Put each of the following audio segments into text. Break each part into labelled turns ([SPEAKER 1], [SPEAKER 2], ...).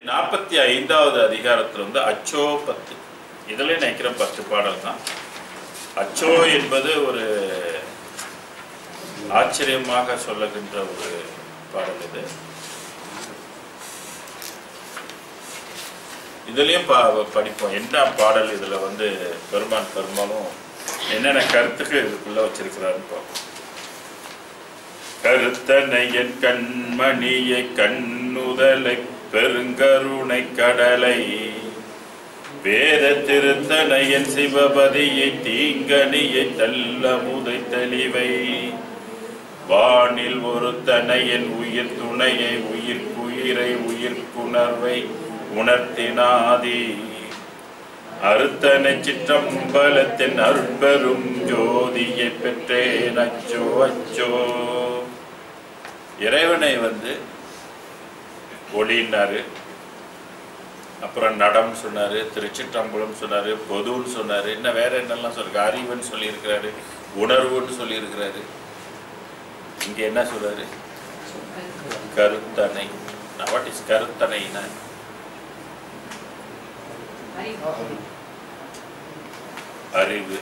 [SPEAKER 1] 45வது அதிகாரத்தில் வந்து அச்சோ 10 இதில் நினைக்கிற 10 பாடல் தான். அச்சோ என்பது ஒரு ஆச்சரியமாக சொல்லுகின்ற ஒரு பாடல். இதுலயும் படிப்போம் என்ன பாடல் இதுல வந்து பெரும்பாலும் என்னென்ன கருத்துக்கு இதுக்குள்ள வச்சிருக்கிறாருன்னு பார்ப்போம். கருத்தனை என் கண்மணியை கண்ணுதலை பெருங்கருணை கடலை வேத திருத்தனையன் சிவபதியை தீங்கனியை தல்லமுதை தெளிவை வானில் ஒரு தனையன் உயிர் துணையை உயிர்க்குயிரை உயிர்க்குணர்வை உணர்த்தினாதி அறுத்தனை சிற்றம்பலத்தின் அருட்பெரும் ஜோதியை பெற்றேன் அச்சோ அச்சோ. இறைவனை வந்து ஒளின்னாரு, அப்புறம் நடம் சொன்னாரு, திருச்சிற்றம்பலம் சொன்னாரு, பொதுன்னு சொன்னாரு, இன்னும் வேற என்னெல்லாம் சொல்றாரு, அறிவுன்னு சொல்லியிருக்கிறாரு, உணர்வுன்னு சொல்லியிருக்கிறாரு. இங்க என்ன சொல்றாரு? கருத்தனை. வாட் இஸ் கருத்தனைனா? அறிவு.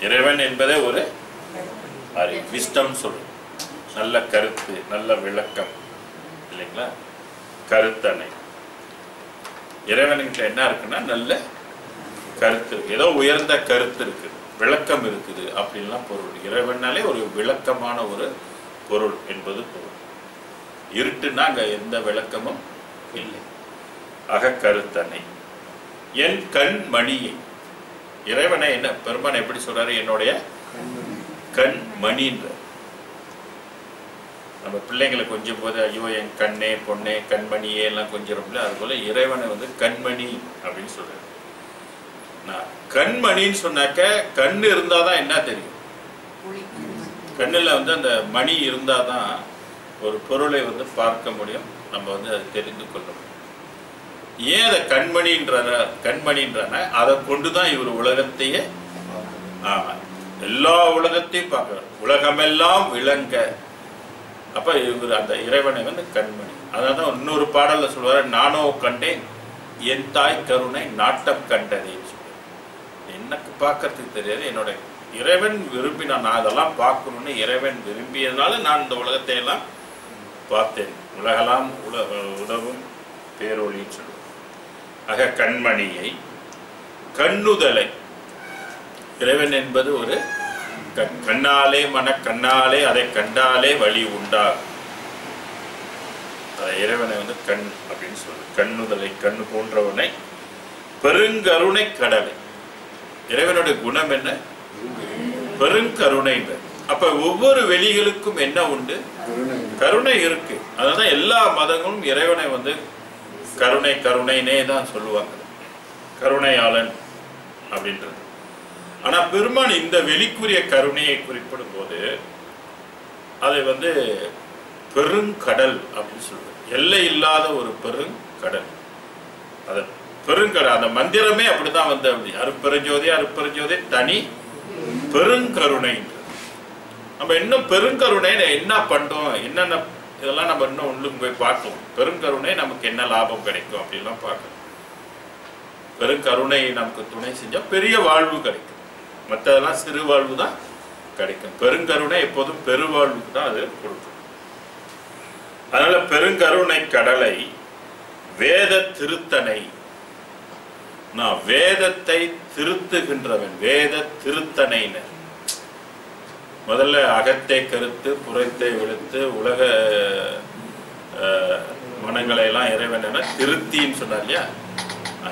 [SPEAKER 1] இறைவன் என்பதே ஒரு அறிவு, விஸ்டம் சொல்லு, நல்ல கருத்து, நல்ல விளக்கம் இல்லைங்களா? கருத்தனை. இறைவன்கிட்ட என்ன இருக்குன்னா நல்ல கருத்து இருக்கு, ஏதோ உயர்ந்த கருத்து இருக்கு, விளக்கம் இருக்குது அப்படின்லாம் பொருள். இறைவனாலே ஒரு விளக்கமான ஒரு பொருள் என்பது பொருள். இருட்டுன்னா அங்க எந்த விளக்கமும் இல்லை. ஆக கருத்தனை. என் கண் மணியை. இறைவனை என்ன பெருமான் எப்படி சொல்றாரு? என்னுடைய கண் மணின்ற. நம்ம பிள்ளைங்களை கொஞ்சம் போது ஐயோ என் கண்ணே பொண்ணே கண்மணியே எல்லாம் கொஞ்சிடும்ல, அது போல இறைவனை வந்து கண்மணி அப்படின்னு சொல்றாரு. கண்மணின்னு சொன்னாக்க கண் இருந்தாதான் என்ன தெரியும்? கண்ணுல வந்து அந்த மணி இருந்தாதான் ஒரு பொருளை வந்து பார்க்க முடியும், நம்ம வந்து அதை தெரிந்து கொள்ள முடியும். ஏன் அதை கண்மணின்றான அதை கொண்டுதான் இவர் உலகத்தையே எல்லா உலகத்தையும் பார்க்கிறார். உலகமெல்லாம் விளங்க. அப்ப இவர் அந்த இறைவனை வந்து கண்மணி. அதான் இன்னொரு பாடல்ல சொல்வாரு, நானோ கண்டேன் என் தாய் கருணை நாட்டம் கண்டதேன்னு சொல்லுவார். எனக்கு பார்க்கறதுக்கு தெரியாது, என்னோட இறைவன் விரும்பினான், நான் அதெல்லாம் பார்க்கணும்னு இறைவன் விரும்பியதுனால நான் இந்த உலகத்தை எல்லாம் பார்த்தேன். உலகெல்லாம் உதவும் பேரொழின்னு சொல்லுவார். ஆக கண்மணியை கண்ணுதலை. இறைவன் என்பது ஒரு கண்ணாலே கண்ணாலே அதை கண்டாலே வழி உண்டாகும். அதை இறைவனை வந்து கண் அப்படின்னு சொல்லு. கண்ணுதலை, கண்ணு போன்றவனை. பெருங்கருணை கடலை. இறைவனுடைய குணம் என்ன? பெருங்கருணை. அப்ப ஒவ்வொரு வெளிகளுக்கும் என்ன உண்டு? கருணை இருக்கு. அதனால எல்லா மதங்களும் இறைவனை வந்து கருணை கருணைனே தான் சொல்லுவாங்க, கருணையாளன் அப்படின்றது. ஆனா பெருமான் இந்த வெளிக்குரிய கருணையை குறிப்பிடும் போது அதை வந்து பெருங்கடல் அப்படின்னு சொல்லுவார். எல்லை இல்லாத ஒரு பெருங்கடல். அது பெருங்கடல். அந்த மந்திரமே அப்படிதான் வந்து அப்படி அருப்பெருஞ்சோதி அருப்பெருஞ்சோதி தனி பெருங்கருணை. நம்ம இன்னும் பெருங்கருணை என்ன பண்றோம், என்னென்ன இதெல்லாம் நம்ம இன்னும் உள்ளுக்கு போய் பார்க்கணும். பெருங்கருணை நமக்கு என்ன லாபம் கிடைக்கும் அப்படின்லாம் பார்க்கணும். பெருங்கருணை நமக்கு துணை செஞ்சா பெரிய வாழ்வு கிடைக்கும், மற்றதெல்லாம் சிறு வாழ்வு தான் கிடைக்கும். பெருங்கருணை எப்போதும் பெருவாழ்வுக்கு தான் அது கொடுக்கும். அதனால பெருங்கருணை கடலை வேத திருத்தனை. நான் வேதத்தை திருத்துகின்றவன், வேத திருத்தனைன்னு. முதல்ல அகத்தை கருத்து புறத்தை வெளுத்து உலக மனங்களை எல்லாம் இறைவன் என்ன திருத்தின்னு சொன்னார் இல்லையா?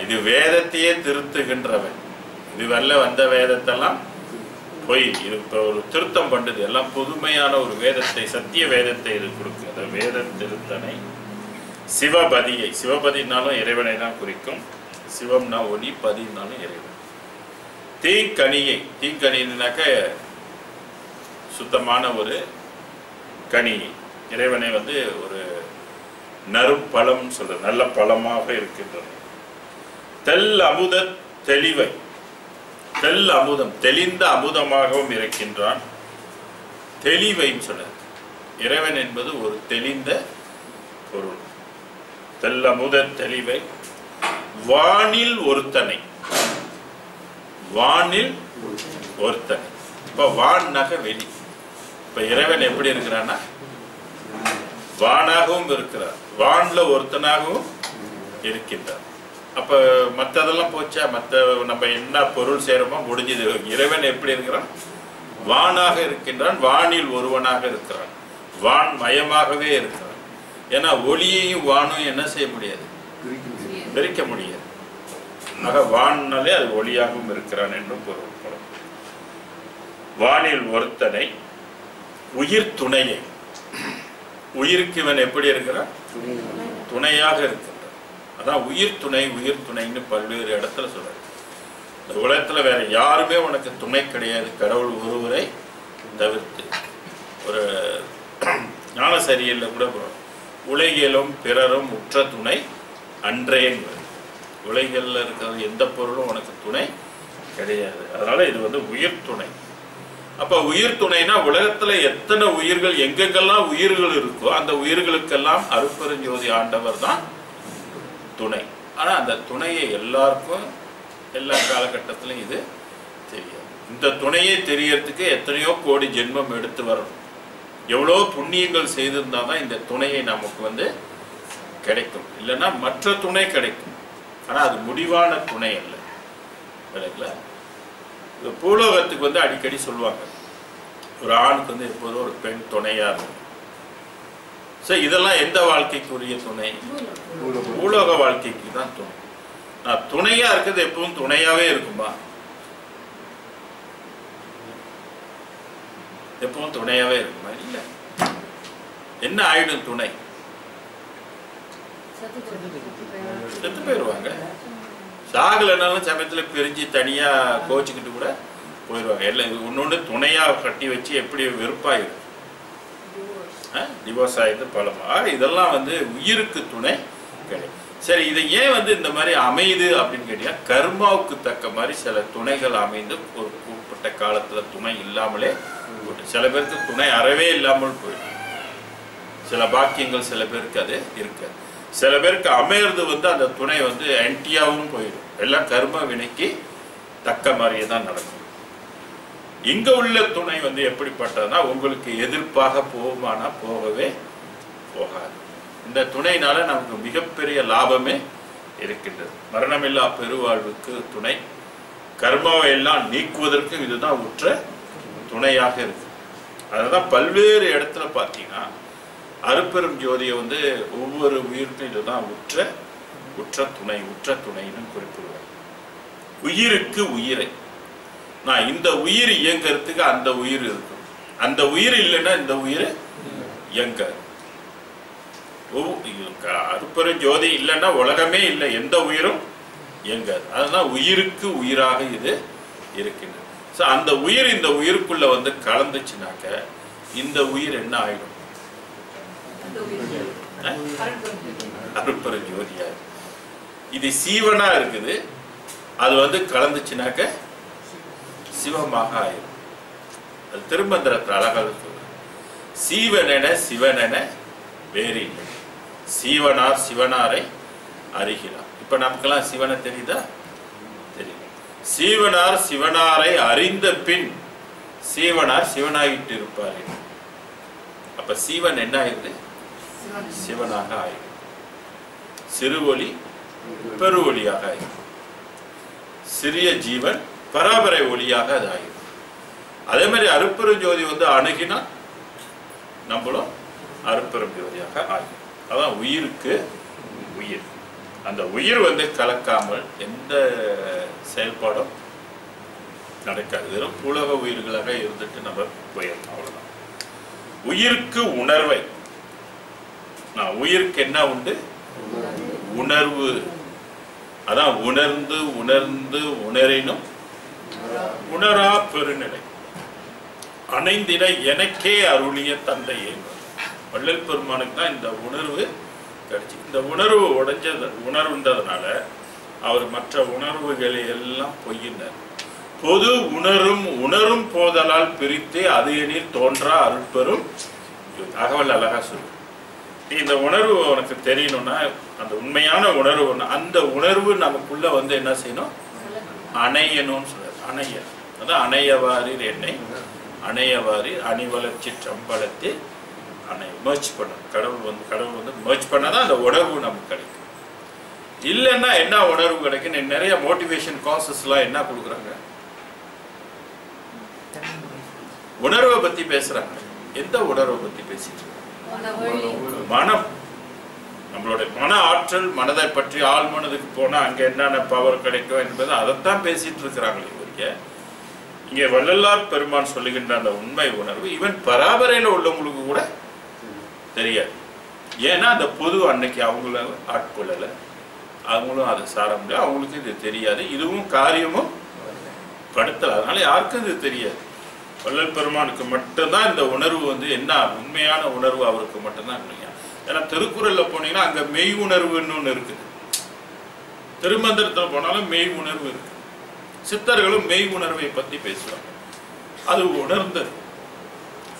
[SPEAKER 1] இது வேதத்தையே திருத்துகின்றவன். இதுவரை வந்த வேதத்தெல்லாம் போய் இது இப்போ ஒரு திருத்தம் பண்ணுது, எல்லாம் புதுமையான ஒரு வேதத்தை, சத்திய வேதத்தை இது கொடுக்கு. அந்த வேத திருத்தனை. சிவபதியை. சிவபதினாலும் இறைவனை தான் குறிக்கும். சிவம்னா ஒளி, பதினாலும் இறைவன். தீங்கனியை. தீங்கனின்னாக்க சுத்தமான ஒரு கனி. இறைவனை வந்து ஒரு நறும் பழம் சொல்ற, நல்ல பழமாக இருக்கின்றது. தெல் அமுத தெளிவை. தெல் அமுதம், தெளிந்த அமுதமாகவும் இருக்கின்றான். தெளிவைன்னு சொன்னார். இறைவன் என்பது ஒரு தெளிந்த பொருள். தெல்லமுத தெளிவை வானில் ஒருத்தனை. வானில் ஒருத்தனை. இப்ப வான்னாக வெளி. இப்ப இறைவன் எப்படி இருக்கிறான்னா வானாகவும் இருக்கிறார், வான்ல ஒருத்தனாகவும் இருக்கின்றார். அப்ப மற்றதெல்லாம் போச்சா? மற்ற நம்ம என்ன பொருள் சேரமோ முடிஞ்சது. இறைவன் எப்படி இருக்கிறான்? வானாக இருக்கின்றான், வானில் ஒருவனாக இருக்கிறான், வான் மயமாகவே இருக்கிறான். ஏன்னா ஒளியையும் வானும் என்ன செய்ய முடியாது, பிரிக்க முடியாது. ஆக வான்னாலே அது ஒளியாகவும் இருக்கிறான் என்றும் பொருள்படும். வானில் ஒருத்தனை உயிர் துணையை. உயிருக்கு இவன் எப்படி இருக்கிறான்? துணையாக இருக்கின்றான். அதான் உயிர் துணை, உயிர் துணைன்னு பல்வேறு இடத்துல சொல்றாரு. இந்த உலகத்துல வேற யாருமே உனக்கு துணை கிடையாது, கடவுள் ஒருவரை தவிர்த்து. ஒரு ஞான சரியில்லை கூட உலகிலும் பிறரும் உற்ற துணை அன்றேங்கிறது. உலகில் இருக்கிற எந்த பொருளும் உனக்கு துணை கிடையாது. அதனால இது வந்து உயிர் துணை. அப்ப உயிர் துணைனா உலகத்துல எத்தனை உயிர்கள், எங்கெங்கெல்லாம் உயிர்கள் இருக்கோ அந்த உயிர்களுக்கெல்லாம் அருட்பெருஞ்சோதி ஆண்டவர் தான் துணை. ஆனா அந்த துணையை எல்லாருக்கும் எல்லா காலகட்டத்திலும் இது தெரியாது. இந்த துணையை தெரியறதுக்கு எத்தனையோ கோடி ஜென்மம் எடுத்து வரணும். எவ்வளோ புண்ணியங்கள் செய்திருந்தா தான் இந்த துணையை நமக்கு வந்து கிடைக்கும். இல்லைன்னா மற்ற துணை கிடைக்கும், ஆனா அது முடிவான துணை அல்ல. கிடைக்கல. இந்த பூலோகத்துக்கு வந்து அடிக்கடி சொல்லுவாங்க, ஒரு ஆணுக்கு வந்து எப்போதும் ஒரு பெண் துணையா இருக்கும். சரி, இதெல்லாம் எந்த வாழ்க்கைக்குரிய துணை? பூலோக வாழ்க்கைக்கு தான் துணை. நான் துணையா இருக்கிறது எப்பவும் துணையாவே இருக்குமா? எப்பவும் துணையாவே இருக்குமா? இல்ல. என்ன ஆயிடும் துணை? செத்து போயிடுவாங்க. சாகலைனாலும் சமயத்துல பிரிஞ்சு தனியா கோச்சுக்கிட்டு கூட போயிடுவாங்க. எல்லாம் ஒன்னொன்று துணையா கட்டி வச்சு எப்படி வெறுப்பாயிடும், டிவோர்ஸ் ஆயிடுது பலமா. இதெல்லாம் வந்து உயிருக்கு துணை கிடையாது. சரி, இதை ஏன் வந்து இந்த மாதிரி அமையுது அப்படின்னு கேட்டீங்கன்னா, கர்மாவுக்கு தக்க மாதிரி சில துணைகள் அமைந்து ஒரு குறிப்பிட்ட காலத்துல துணை இல்லாமலே போயிட்டு, சில பேருக்கு துணை அறவே இல்லாமல் போயிடும். சில பாக்கியங்கள் சில பேருக்கு அது இருக்காது. சில பேருக்கு அமையிறது வந்து அந்த துணை வந்து ஆன்டியாவும் போயிடும். எல்லாம் கர்ம வினைக்கு தக்க மாதிரியே தான் நடக்கும். இங்க உள்ள துணை வந்து எப்படிப்பட்டதுன்னா, உங்களுக்கு எதிர்ப்பாக போகுமானா போகவே போகாது. இந்த துணையினால நமக்கு மிகப்பெரிய லாபமே இருக்கின்றது. மரணமில்லா பெருவாழ்வுக்கு துணை, கர்மாவை எல்லாம் நீக்குவதற்கு இதுதான் உற்ற துணையாக இருக்கு. அதுதான் பல்வேறு இடத்துல பார்த்தீங்கன்னா அருட்பெரும் ஜோதியை வந்து ஒவ்வொரு உயிருக்கும் இதுதான் உற்ற துணை, உற்ற துணைன்னு குறிப்பிடுவார். உயிருக்கு உயிரை. நான் இந்த உயிர் இயங்கிறதுக்கு அந்த உயிர் இருக்கும். அந்த உயிர் இல்லைன்னா இந்த உயிர் இயங்க. அருட்பெரும் ஜோதி இல்லைன்னா உலகமே இல்லை, எந்த உயிரும் இயங்காது. அதுதான் உயிருக்கு உயிராக இது இருக்கின்றது. ஸோ அந்த உயிர் இந்த உயிருக்குள்ள வந்து கலந்துச்சுனாக்க இந்த உயிர் என்ன ஆயிடும்? அருட்பெரும் ஜோதியா. இது சீவனா இருக்குது, அது வந்து கலந்துச்சுனாக்க சிவமாக ஆயிடும். அது திருமந்திரத்தில் அழகாக சொல்ற, சீவனென சிவனென வேறு இல்லை, சீவனார் சிவனாரை அறிகிறார். இப்ப நமக்கெல்லாம் சிவனை தெரியுதா? தெரியும். சீவனார் சிவனாரை அறிந்த பின் சீவனார் சிவனாயிட்டு இருப்பார். அப்ப சீவன் என்ன ஆயிடுது? சிவனாக ஆயிடும். சிறுவொளி பெருவொளியாக ஆயிடும். சிறிய ஜீவன் பராபரை ஒளியாக அது ஆயிடும். அதே மாதிரி அருட்பெரும் ஜோதி வந்து அணுகினா நம்மளும் அருட்பெரும் ஜோதியாக ஆகிடும். அதான் உயிருக்கு உயிர். அந்த உயிர் வந்து கலக்காமல் எந்த செயல்பாடும் நடக்காது. வெறும் உலக உயிர்களாக இருந்துட்டு நம்ம போயிடணும், அவ்வளவுதான். உயிருக்கு உணர்வை. உயிருக்கு என்ன உண்டு? உணர்வு. அதான் உணர்ந்து உணர்ந்து உணரினும் உணரா பெருநிலை அணைந்திட எனக்கே அருளிய தந்தையே. வள்ளல் பெருமானுக்கு தான் இந்த உணர்வு கிடைச்சி. இந்த உணர்வு உணர்வுன்றதுனால அவர் மற்ற உணர்வுகளை எல்லாம் பொய்யினார். பொது உணரும் போதலால் பிரித்து அது எனில் தோன்றா அருட்பெரும். அகவல் அழகா சொல்லு. இந்த உணர்வு உனக்கு தெரியணும்னா அந்த உண்மையான உணர்வு, அந்த உணர்வு நமக்குள்ள வந்து என்ன செய்யணும், அணையணும்னு சொல்றாரு. அணைய, அதான் அணையவாரீர் என்னை அணையவாரீர் அணிவளர்ச்சி சம்பளத்தில் அணை மர்ச் பண்ணணும். கடவுள் வந்து மர்ச் பண்ணாதான் அந்த உணர்வு நமக்கு கிடைக்கும். இல்லைன்னா என்ன உணர்வு கிடைக்கும்? நிறைய மோட்டிவேஷன் காசஸ்லாம் என்ன கொடுக்குறாங்க, உணர்வை பத்தி பேசுறாங்க. எந்த உணர்வை பத்தி பேசிட்டு மனம், நம்மளோட மன ஆற்றல், மனதை பற்றி ஆள் மனதுக்கு போனா அங்க என்னென்ன பவர் கிடைக்கும் என்பது அதைத்தான் பேசிட்டு இருக்கிறாங்களே இவருக்கு. இங்க வள்ளலார் பெருமான் சொல்லுகின்ற அந்த உண்மை உணர்வு இவன் பராபரையில உள்ளவங்களுக்கு கூட தெரியாது. ஏன்னா அந்த பொது அன்னைக்கு அவங்கள ஆட்கொள்ளல, அவங்களும் அதை சார முடியாது, அவங்களுக்கு இது தெரியாது, இதுவும் காரியமும் படுத்தல, அதனால யாருக்கும் இது தெரியாது. வள்ளல் பெருமானுக்கு மட்டும்தான் இந்த உணர்வு வந்து என்ன உண்மையான உணர்வு அவருக்கு மட்டும்தான் இல்லையா. ஏன்னா திருக்குறள்ல போனீங்கன்னா அங்க மெய் உணர்வுன்னு ஒண்ணு இருக்குது, திருமந்திரத்துல போனாலும் மெய் உணர்வு இருக்கு, சித்தர்களும் மெய் உணர்வை பத்தி பேசுவாங்க. அது உணர்ந்தது.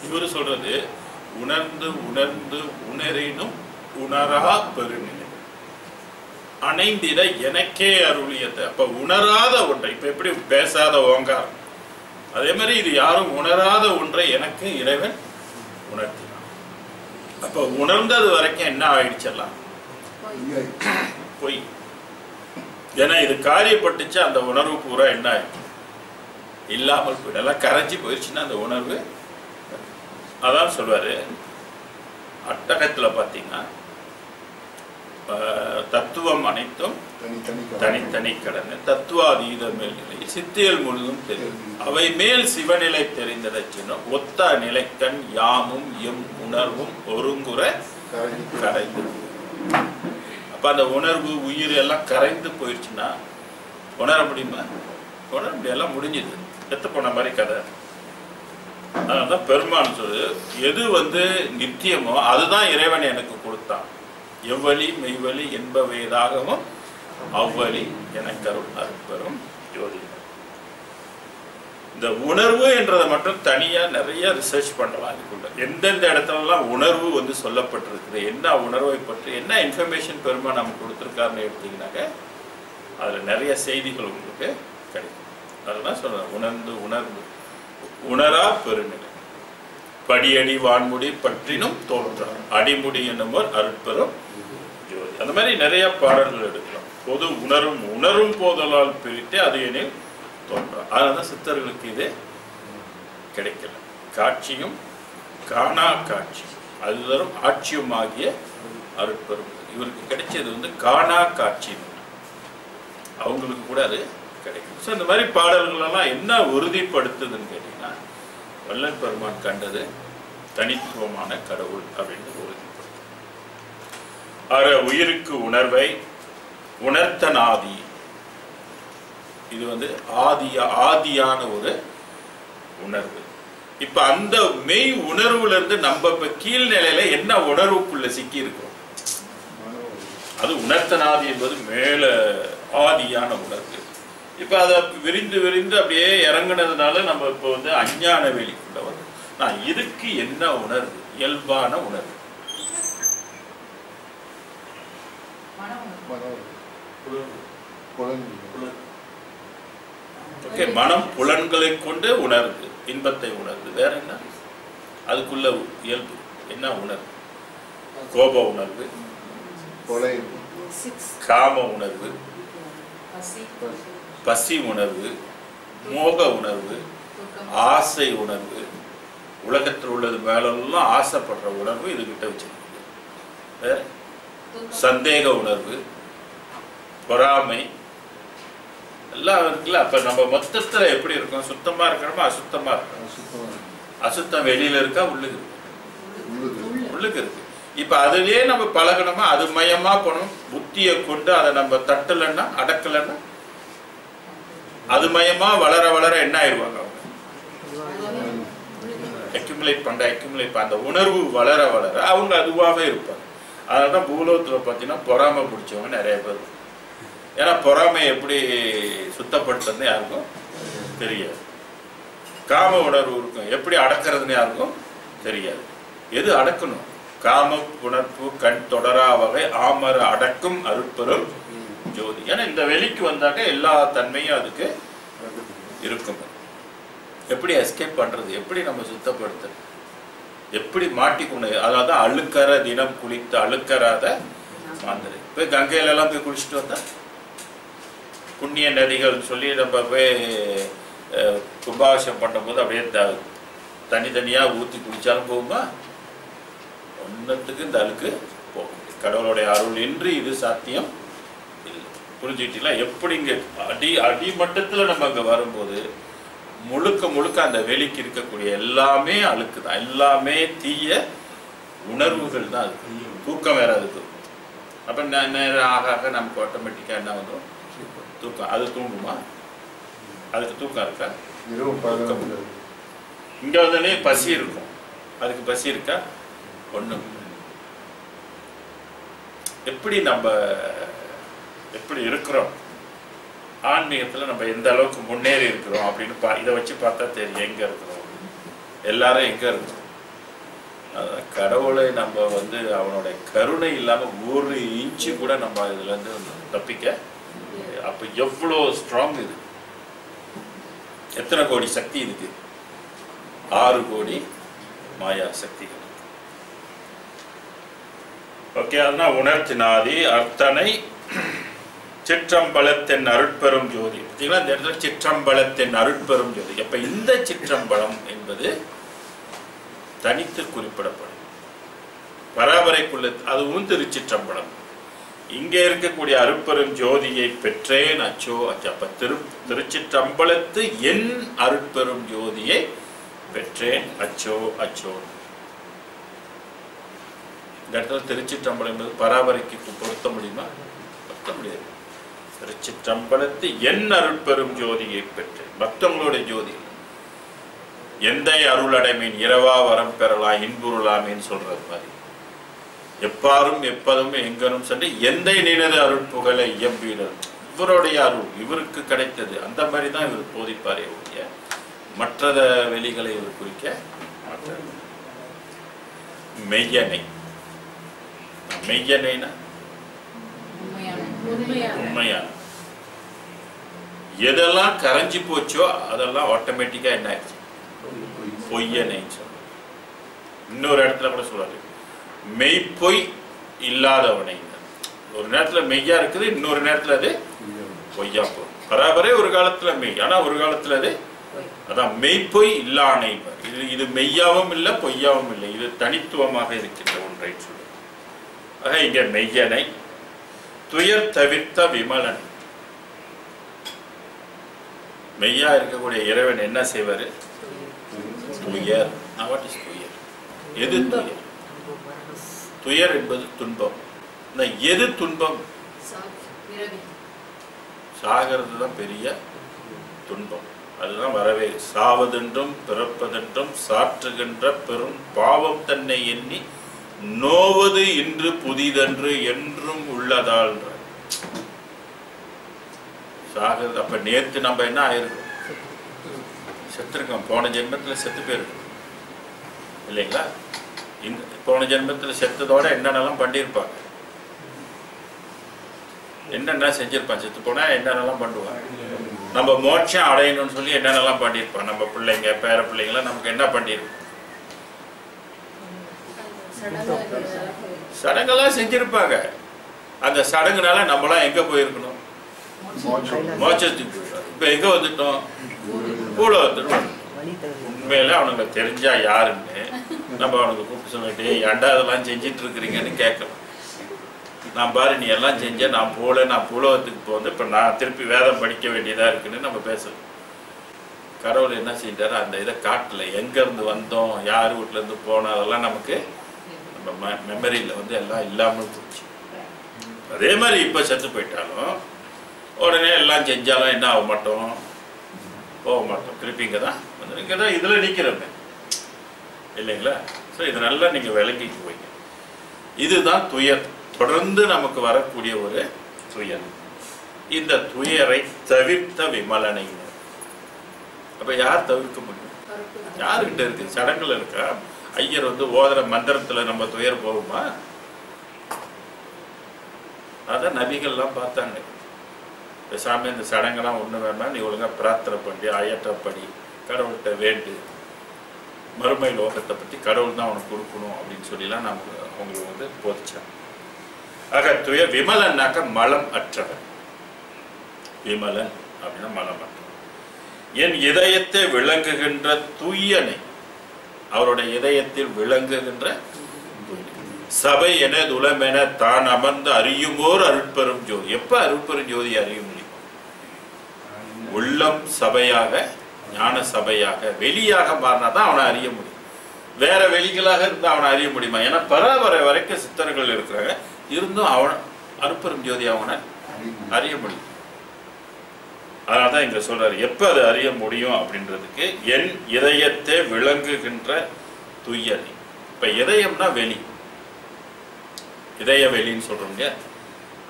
[SPEAKER 1] இவரு சொல்றது உணர்ந்து உணர்ந்து உணரினும் உணரா பெருநிலை அணைந்திட எனக்கே அருளியது. அப்ப உணராத ஒன்றை, இப்ப எப்படி பேசாத ஓங்காரம், அதே மாதிரி இது யாரும் உணராத ஒன்றை எனக்கு இறைவன் உணர்த்தினான். அப்ப உணர்ந்தது வரைக்கும் என்ன ஆயிடுச்செல்லாம் பொய். ஏன்னா இது காரியப்பட்டுச்சு, அந்த உணர்வு பூரா என்ன ஆயிடுச்சு, இல்லாமல் போயிடும், எல்லாம் கரைஞ்சி போயிடுச்சுன்னா அந்த உணர்வு. அதான் சொல்வாரு அட்டகத்துல பாத்தீங்கன்னா தத்துவம் அனைத்தும் தனித்தனி கடனை தத்துவாதீத மேல்நிலை சித்தியல் முழுதும் தெரியும் அவை மேல் சிவநிலை தெரிந்ததச்சினும் ஒத்த நிலைக்கண் யாமும் எம் உணர்வும் ஒருங்குற கரைந்து. அப்ப அந்த உணர்வு உயிர் எல்லாம் கரைந்து போயிடுச்சுன்னா உணர முடியுமா? உணர முடியெல்லாம் முடிஞ்சது, செத்து போன மாதிரி கதை. அதனால்தான் பெருமான் சொல்லு, எது வந்து நித்தியமோ அதுதான் இறைவன் எனக்கு கொடுத்தான். எவ்வழி மெய்வழி என்பவைதாகவும் அவ்வழி எனக்கு அருட்பெரும் ஜோதி. இந்த உணர்வு என்றதை மட்டும் தனியா நிறைய ரிசர்ச் பண்ணலாம். இதுக்குள்ள எந்தெந்த இடத்துலலாம் உணர்வு வந்து சொல்லப்பட்டிருக்குது, என்ன உணர்வை பற்றி என்ன இன்ஃபர்மேஷன் பெருமான் நமக்கு கொடுத்துருக்காருன்னு எடுத்தீங்கன்னாக்க அதுல நிறைய செய்திகள் உங்களுக்கு கிடைக்கும். அதெல்லாம் சொல்றேன், உணர்ந்து உணர்வு உணரா பெருநிலை படியடி வான்முடி பற்றினும் தோன்றார் அடிமுடி என்னும்போது அருட்பெரும் ஜோதி. அந்த மாதிரி நிறைய பாடல்கள் எடுக்கலாம். பொது உணரும் உணரும் போதலால் பிரித்து அது எனில் தோன்றார். அதனால சித்தர்களுக்கு இது கிடைக்கல. காட்சியும் காணா காட்சி அது தரும் ஆட்சியும் ஆகிய அருட்பெரும். இவருக்கு கிடைச்சது வந்து காணா காட்சி, அவங்களுக்கு கூட அது கிடைக்கும். ஸோ இந்த மாதிரி பாடல்கள் எல்லாம் என்ன உறுதிப்படுத்துதுன்னு கேட்டீங்கன்னா வள்ளல் பெருமான் கண்டது தனித்துவமான கடவுள் அப்படின்னு உறுதிப்படுத்து. ஆக உயிருக்கு உணர்வை உணர்த்தன் ஆதி, இது வந்து ஆதியான ஒரு உணர்வு. இப்ப அந்த மெய் உணர்வுல இருந்து நம்ம இப்ப கீழ்நிலையில என்ன உணர்வுக்குள்ள சிக்கி இருக்கிறோம், அது உணர்த்தனாதி என்பது மேல ஆதியான உணர்வு. இப்ப அதை விரிந்து விரிந்து அப்படியே இறங்குனதுனால நம்ம இப்ப வந்து அஞ்ஞான வெளிக்குள்ள வரும். நான் இதுக்கு என்ன உணர்வு, இயல்பான உணர்வு, மனம் புலன்களை கொண்டு உணர்வு, இன்பத்தை உணர்வு. வேற என்ன அதுக்குள்ள இயல்பு என்ன உணர்வு? கோப உணர்வு, காம உணர்வு, பசி உணர்வு, மோக உணர்வு, ஆசை உணர்வு, உலகத்தில் உள்ளது மேலெல்லாம் ஆசைப்படுற உணர்வு இதுகிட்ட வச்சிருக்கு. சந்தேக உணர்வு, பொறாமை எல்லாம் இருக்குல்ல. அப்ப நம்ம மொத்தத்துல எப்படி இருக்கோம்? சுத்தமா இருக்கணுமா அசுத்தமா இருக்கணும்? அசுத்தம் வெளியில இருக்கா உள்ளுக்கு இருக்கு? உள்ளுக்கு இருக்கு. இப்ப அதுலயே நம்ம பழகணுமா? அது மயமா போனோம். புத்தியை கொண்டு அதை நம்ம தட்டலன்னா அடக்கலன்னா அது மயமா வளர வளர என்ன ஆயிடுவாங்க? அக்யூமுலேட் அந்த உணர்வு வளர வளர அவங்க அதுவாகவே இருப்பாங்க. அதனாலதான் பூலோகத்துல பார்த்தீங்கன்னா பொறாமை பிடிச்சவங்க நிறைய பேர். ஏன்னா பொறாமை எப்படி சுத்தப்படுத்துறதுன்னு யாருக்கும் தெரியாது. காம உணர்வு இருக்கும், எப்படி அடக்கிறதுன்னு யாருக்கும் தெரியாது. எது அடக்கணும்? காம புணர்ப்பு கண் தொடரா வகை ஆமர அடக்கும் அருட்பெரும் ஜோதி. ஏன்னா இந்த வெளிக்கு வந்தாக்க எல்லா தன்மையும் அதுக்கு இருக்கும். எப்படி எஸ்கேப் பண்றது, எப்படி நம்ம சுத்தப்படுத்துறது, எப்படி மாட்டிக்கொண்டு, அதாவது அழுக்கற தினம் குளித்து அழுக்கறாத மாந்திரை. போய் கங்கையில எல்லாம் போய் குளிச்சுட்டு வந்தா புண்ணிய நதிகள் சொல்லி நம்ம போய் கும்பாபிஷேகம் பண்ணும்போது அப்படியே தனித்தனியா ஊற்றி குளிச்சாலும் போகுமா? ஒன்னத்துக்கு இந்த அழுக்கு போகும். கடவுளுடைய அருள் இன்றி இது சாத்தியம் இல்லை. புரிஞ்சுக்கிட்டீங்களா? எப்படிங்க அடிமட்டத்தில் நம்ம அங்கே வரும்போது முழுக்க முழுக்க அந்த வெளிக்கு இருக்கக்கூடிய எல்லாமே அழுக்கு தான், எல்லாமே தீய உணர்வுகள் தான். அதுக்கு தூக்கம் வேற அதுக்கு. அப்போ நேரம் ஆக ஆக நமக்கு ஆட்டோமேட்டிக்காக என்ன வந்துடும்? தூக்கம். அது தூங்குமா? அதுக்கு தூக்கம் இருக்கா? இங்கே வந்தாலே பசி இருக்கும், அதுக்கு பசி இருக்கா? ஒன்றும். எப்படி நம்ம எப்படி இருக்கிறோம், ஆன்மீகத்தில் நம்ம எந்த அளவுக்கு முன்னேறி இருக்கிறோம் அப்படின்னு இதை வச்சு பார்த்தா தெரியும் எங்கே இருக்கிறோம். எல்லாரும் எங்கே இருக்கிறோம்? கடவுளை நம்ம அவனுடைய கருணை இல்லாமல் ஒரு இன்ச்சு கூட நம்ம இதுலேருந்து தப்பிக்க. அப்போ எவ்வளோ ஸ்ட்ராங் இது! எத்தனை கோடி சக்தி இதுக்கு? 6 கோடி மாயா சக்திகள். ஓகே, அதுதான் உணர்த்தினாதி அர்த்தனை சிற்றம்பலத்தின் அருட்பெரும் ஜோதி. பார்த்தீங்களா, இந்த இடத்துல சிற்றம்பலத்தின் அருட்பெரும் ஜோதி. அப்ப இந்த சிற்றம்பலம் என்பது தனித்து குறிப்பிடப்படும். பராபரைக்குள்ள அதுவும் திருச்சிற்றம்பலம். இங்கே இருக்கக்கூடிய அருட்பெரும் ஜோதியை பெற்றேன் அச்சோ அச்சோ. அப்ப திருச்சிற்றம்பலத்து என் அருட்பெரும் ஜோதியை பெற்றேன் அச்சோ அச்சோ. இந்த இடத்துல திருச்சிற்றம்பலம் என்பது பராபரைக்கு பொருத்த முடியுமா? பொருத்த முடியாது. திருச்சிற்றம்பலத்து என் அருட்பெரும் ஜோதியை பெற்றேன். பக்தங்களுடைய ஜோதி. எந்த அருளடைமீன் இரவா வரம் பெறலாம் இன்புருளாமேன்னு சொல்றது மாதிரி, எப்பாரும் எப்பதும் எங்கனும் சென்று எந்த நினைவு அருட்புகழை இயம்பினர். இவருடைய அருள் இவருக்கு கிடைத்தது. அந்த மாதிரி தான் இவர் போதிப்பாரே ஒழிய மற்றத வெளிகளை இவர் குறிக்க மாட்டார். மெய்யனை. மெய்யனைனா உண்மையான. எதெல்லாம் கரைஞ்சி போச்சோ அதெல்லாம் ஆட்டோமேட்டிக்கா என்ன ஆயிடுச்சு? பொய்யனைன்னு சொல்ற. இன்னொரு இடத்துல கூட சொல்றாரு, மெய்ப்பொய் இல்லாதவனை. ஒரு நேரத்துல மெய்யா இருக்குது, இன்னொரு நேரத்துல அது பொய்யா போகும். பராபரே ஒரு காலத்துல மெய், ஆனா ஒரு காலத்துல அது அதான் மெய்ப்பொய் இல்லானை. இது மெய்யாவும் இல்லை பொய்யாவும் இல்லை, இது தனித்துவமாக இருக்கின்ற ஒன்றை சொல்லுது. ஆக இங்க மெய்யனை துயர் தவிர்த்த விமலன். மெய்யா இருக்கக்கூடிய இறைவன் என்ன செய்வாரு? துயர். துயர் எது? துயர். துயர் என்பது துன்பம். எது துன்பம்? சாகிறது தான் பெரிய துன்பம். அதுதான் வரவே. சாவதென்றும் பிறப்பதென்றும் சாற்றுகின்ற பெரும் பாவம் தன்னை எண்ணி நோவது இன்று புதிதன்று என்றும் உள்ளதால் சாகிறது. அப்ப நேற்று நம்ம என்ன ஆயிருக்கோம்? செத்துருக்கோம். போன ஜென்மத்தில் செத்து போயிருக்கோம் இல்லைங்களா? போன ஜென்மத்தில் செத்ததோட என்னென்னலாம் பண்ணியிருப்பாங்க, என்னென்ன செஞ்சிருப்பான். செத்து போனா என்னென்னலாம் பண்ணுவாங்க. நம்ம மோட்சம் அடையணும்னு சொல்லி என்னென்னலாம் பண்ணியிருப்பான். நம்ம பிள்ளைங்க பேர பிள்ளைங்களாம் நமக்கு என்ன பண்ணியிருப்போம்? சடங்கெல்லாம் செஞ்சிருப்பாங்க. அந்த சடங்குனால நம்மளாம் எங்க போயிருக்கணும்? மோட்சத்துக்கு. இப்ப எங்க வந்துட்டோம்? கூட வந்துட்டோம். உண்மையில அவனுக்கு தெரிஞ்சா யாருன்னு நம்ம அவனுக்கு கூப்பிட்டு சொல்லிட்டு, ஏன்டா அதெல்லாம் செஞ்சிட்டு இருக்கிறீங்கன்னு கேட்கலாம். நான் பாரு நீ எல்லாம் செஞ்ச, நான் புலவத்துக்கு போவந்து இப்ப நான் திருப்பி வேதம் படிக்க வேண்டியதா இருக்குன்னு நம்ம பேசலாம். கடவுள் என்ன செஞ்சாரு? அந்த இதை காட்டல. எங்க இருந்து வந்தோம், யார் வீட்டுல இருந்து போனோம், அதெல்லாம் நமக்கு நம்ம மெமரியில எல்லாம் இல்லாமல் போச்சு. அதே மாதிரி இப்ப செத்து போயிட்டாலும் உடனே எல்லாம் செஞ்சாலும் என்ன ஆக மாட்டோம்? போக மாட்டோம். திருப்பி இங்கதான் இதுல நிக்கிறோமே இல்லைங்களா? ஸோ இது நல்லா நீங்க விளங்கிக்கு போய், இதுதான் துயர். தொடர்ந்து நமக்கு வரக்கூடிய ஒரு துயர். இந்த துயரை தவிர்த்த விமலனை. அப்ப யார் தவிர்க்க முடியும்? யாருக்கிட்ட இருக்கு? சடங்குல இருக்கா? ஐயர் வந்து ஓதுற மந்திரத்துல நம்ம துயர் போகுமா? அதான் நபிகள்லாம் பார்த்தாங்க. பேசாம இந்த சடங்கெல்லாம் ஒண்ணு வேணாம், நீ ஒழுங்கா பிரார்த்தனை பண்ணி ஆயற்றப்படி கடவுள்கிட்ட வேண்டு, மறுமை லோகத்தை பற்றி கடவுள் தான் அவனுக்கு கொடுக்கணும் அப்படின்னு சொல்லிலாம் நமக்கு அவங்களுக்கு வந்து போதிச்சாங்க. ஆக விமலன்னாக்க மலம் அற்றவன். விமலன் அப்படின்னா மலம் அற்றவன். என் இதயத்தை விளங்குகின்ற தூயனை, அவருடைய இதயத்தில் விளங்குகின்ற சபை என துலமென தான் அமர்ந்து அறியுமோர் அருட்பெரும் ஜோதி. எப்ப அருட்பெரும் ஜோதி அறிய முடியும்? உள்ளம் சபையாக, ஞான சபையாக, வெளியாக மாறினாதான் அவனை அறிய முடியும். வேற வெளிகளாக இருந்தா அவனை அறிய முடியுமா? ஏன்னா பராபரை வரைக்கும் சித்தர்கள் இருக்கிறாங்க, இருந்தும் அவன் அருட்பெரும் ஜோதி அவனை அறிய முடியும். அதனால்தான் இங்க சொல்றாரு, எப்ப அது அறிய முடியும் அப்படின்றதுக்கு, என் இதயத்தை விளங்குகின்ற துய்யனை. இப்ப இதயம்னா வெளி, இதய வெளின்னு சொல்றோம்.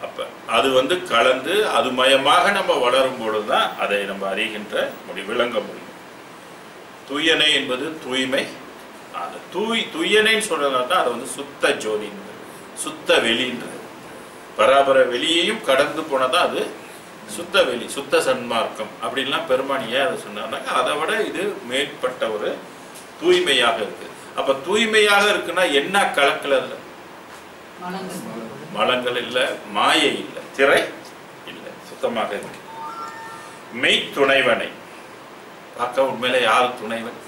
[SPEAKER 1] அப்ப அது வந்து கலந்து அது மயமாக நம்ம வளரும் பொழுதுதான் அதை நம்ம அறிகின்ற விளங்க முடியும். தூயனை என்பது தூய்மை. அது தூயனைன்னு சொல்றதுனால தான் அதை வந்து சுத்த ஜோதின்றது, சுத்த வெளின்றது. பராபர வெளியையும் கடந்து போனதான் அது சுத்த வெளி, சுத்த சன்மார்க்கம் அப்படின்லாம் பெருமானியே அதை சொன்னாங்க. அதை விட இது மேற்பட்ட ஒரு தூய்மையாக இருக்கு. அப்ப தூய்மையாக இருக்குன்னா என்ன கலக்கல? அதுல மலங்கள் இல்லை, மாயை இல்லை, திரை இல்லை, சுத்தமாக இருக்கு. மெய் துணைவனை பார்க்க உண்மையில யாரு துணைவன்?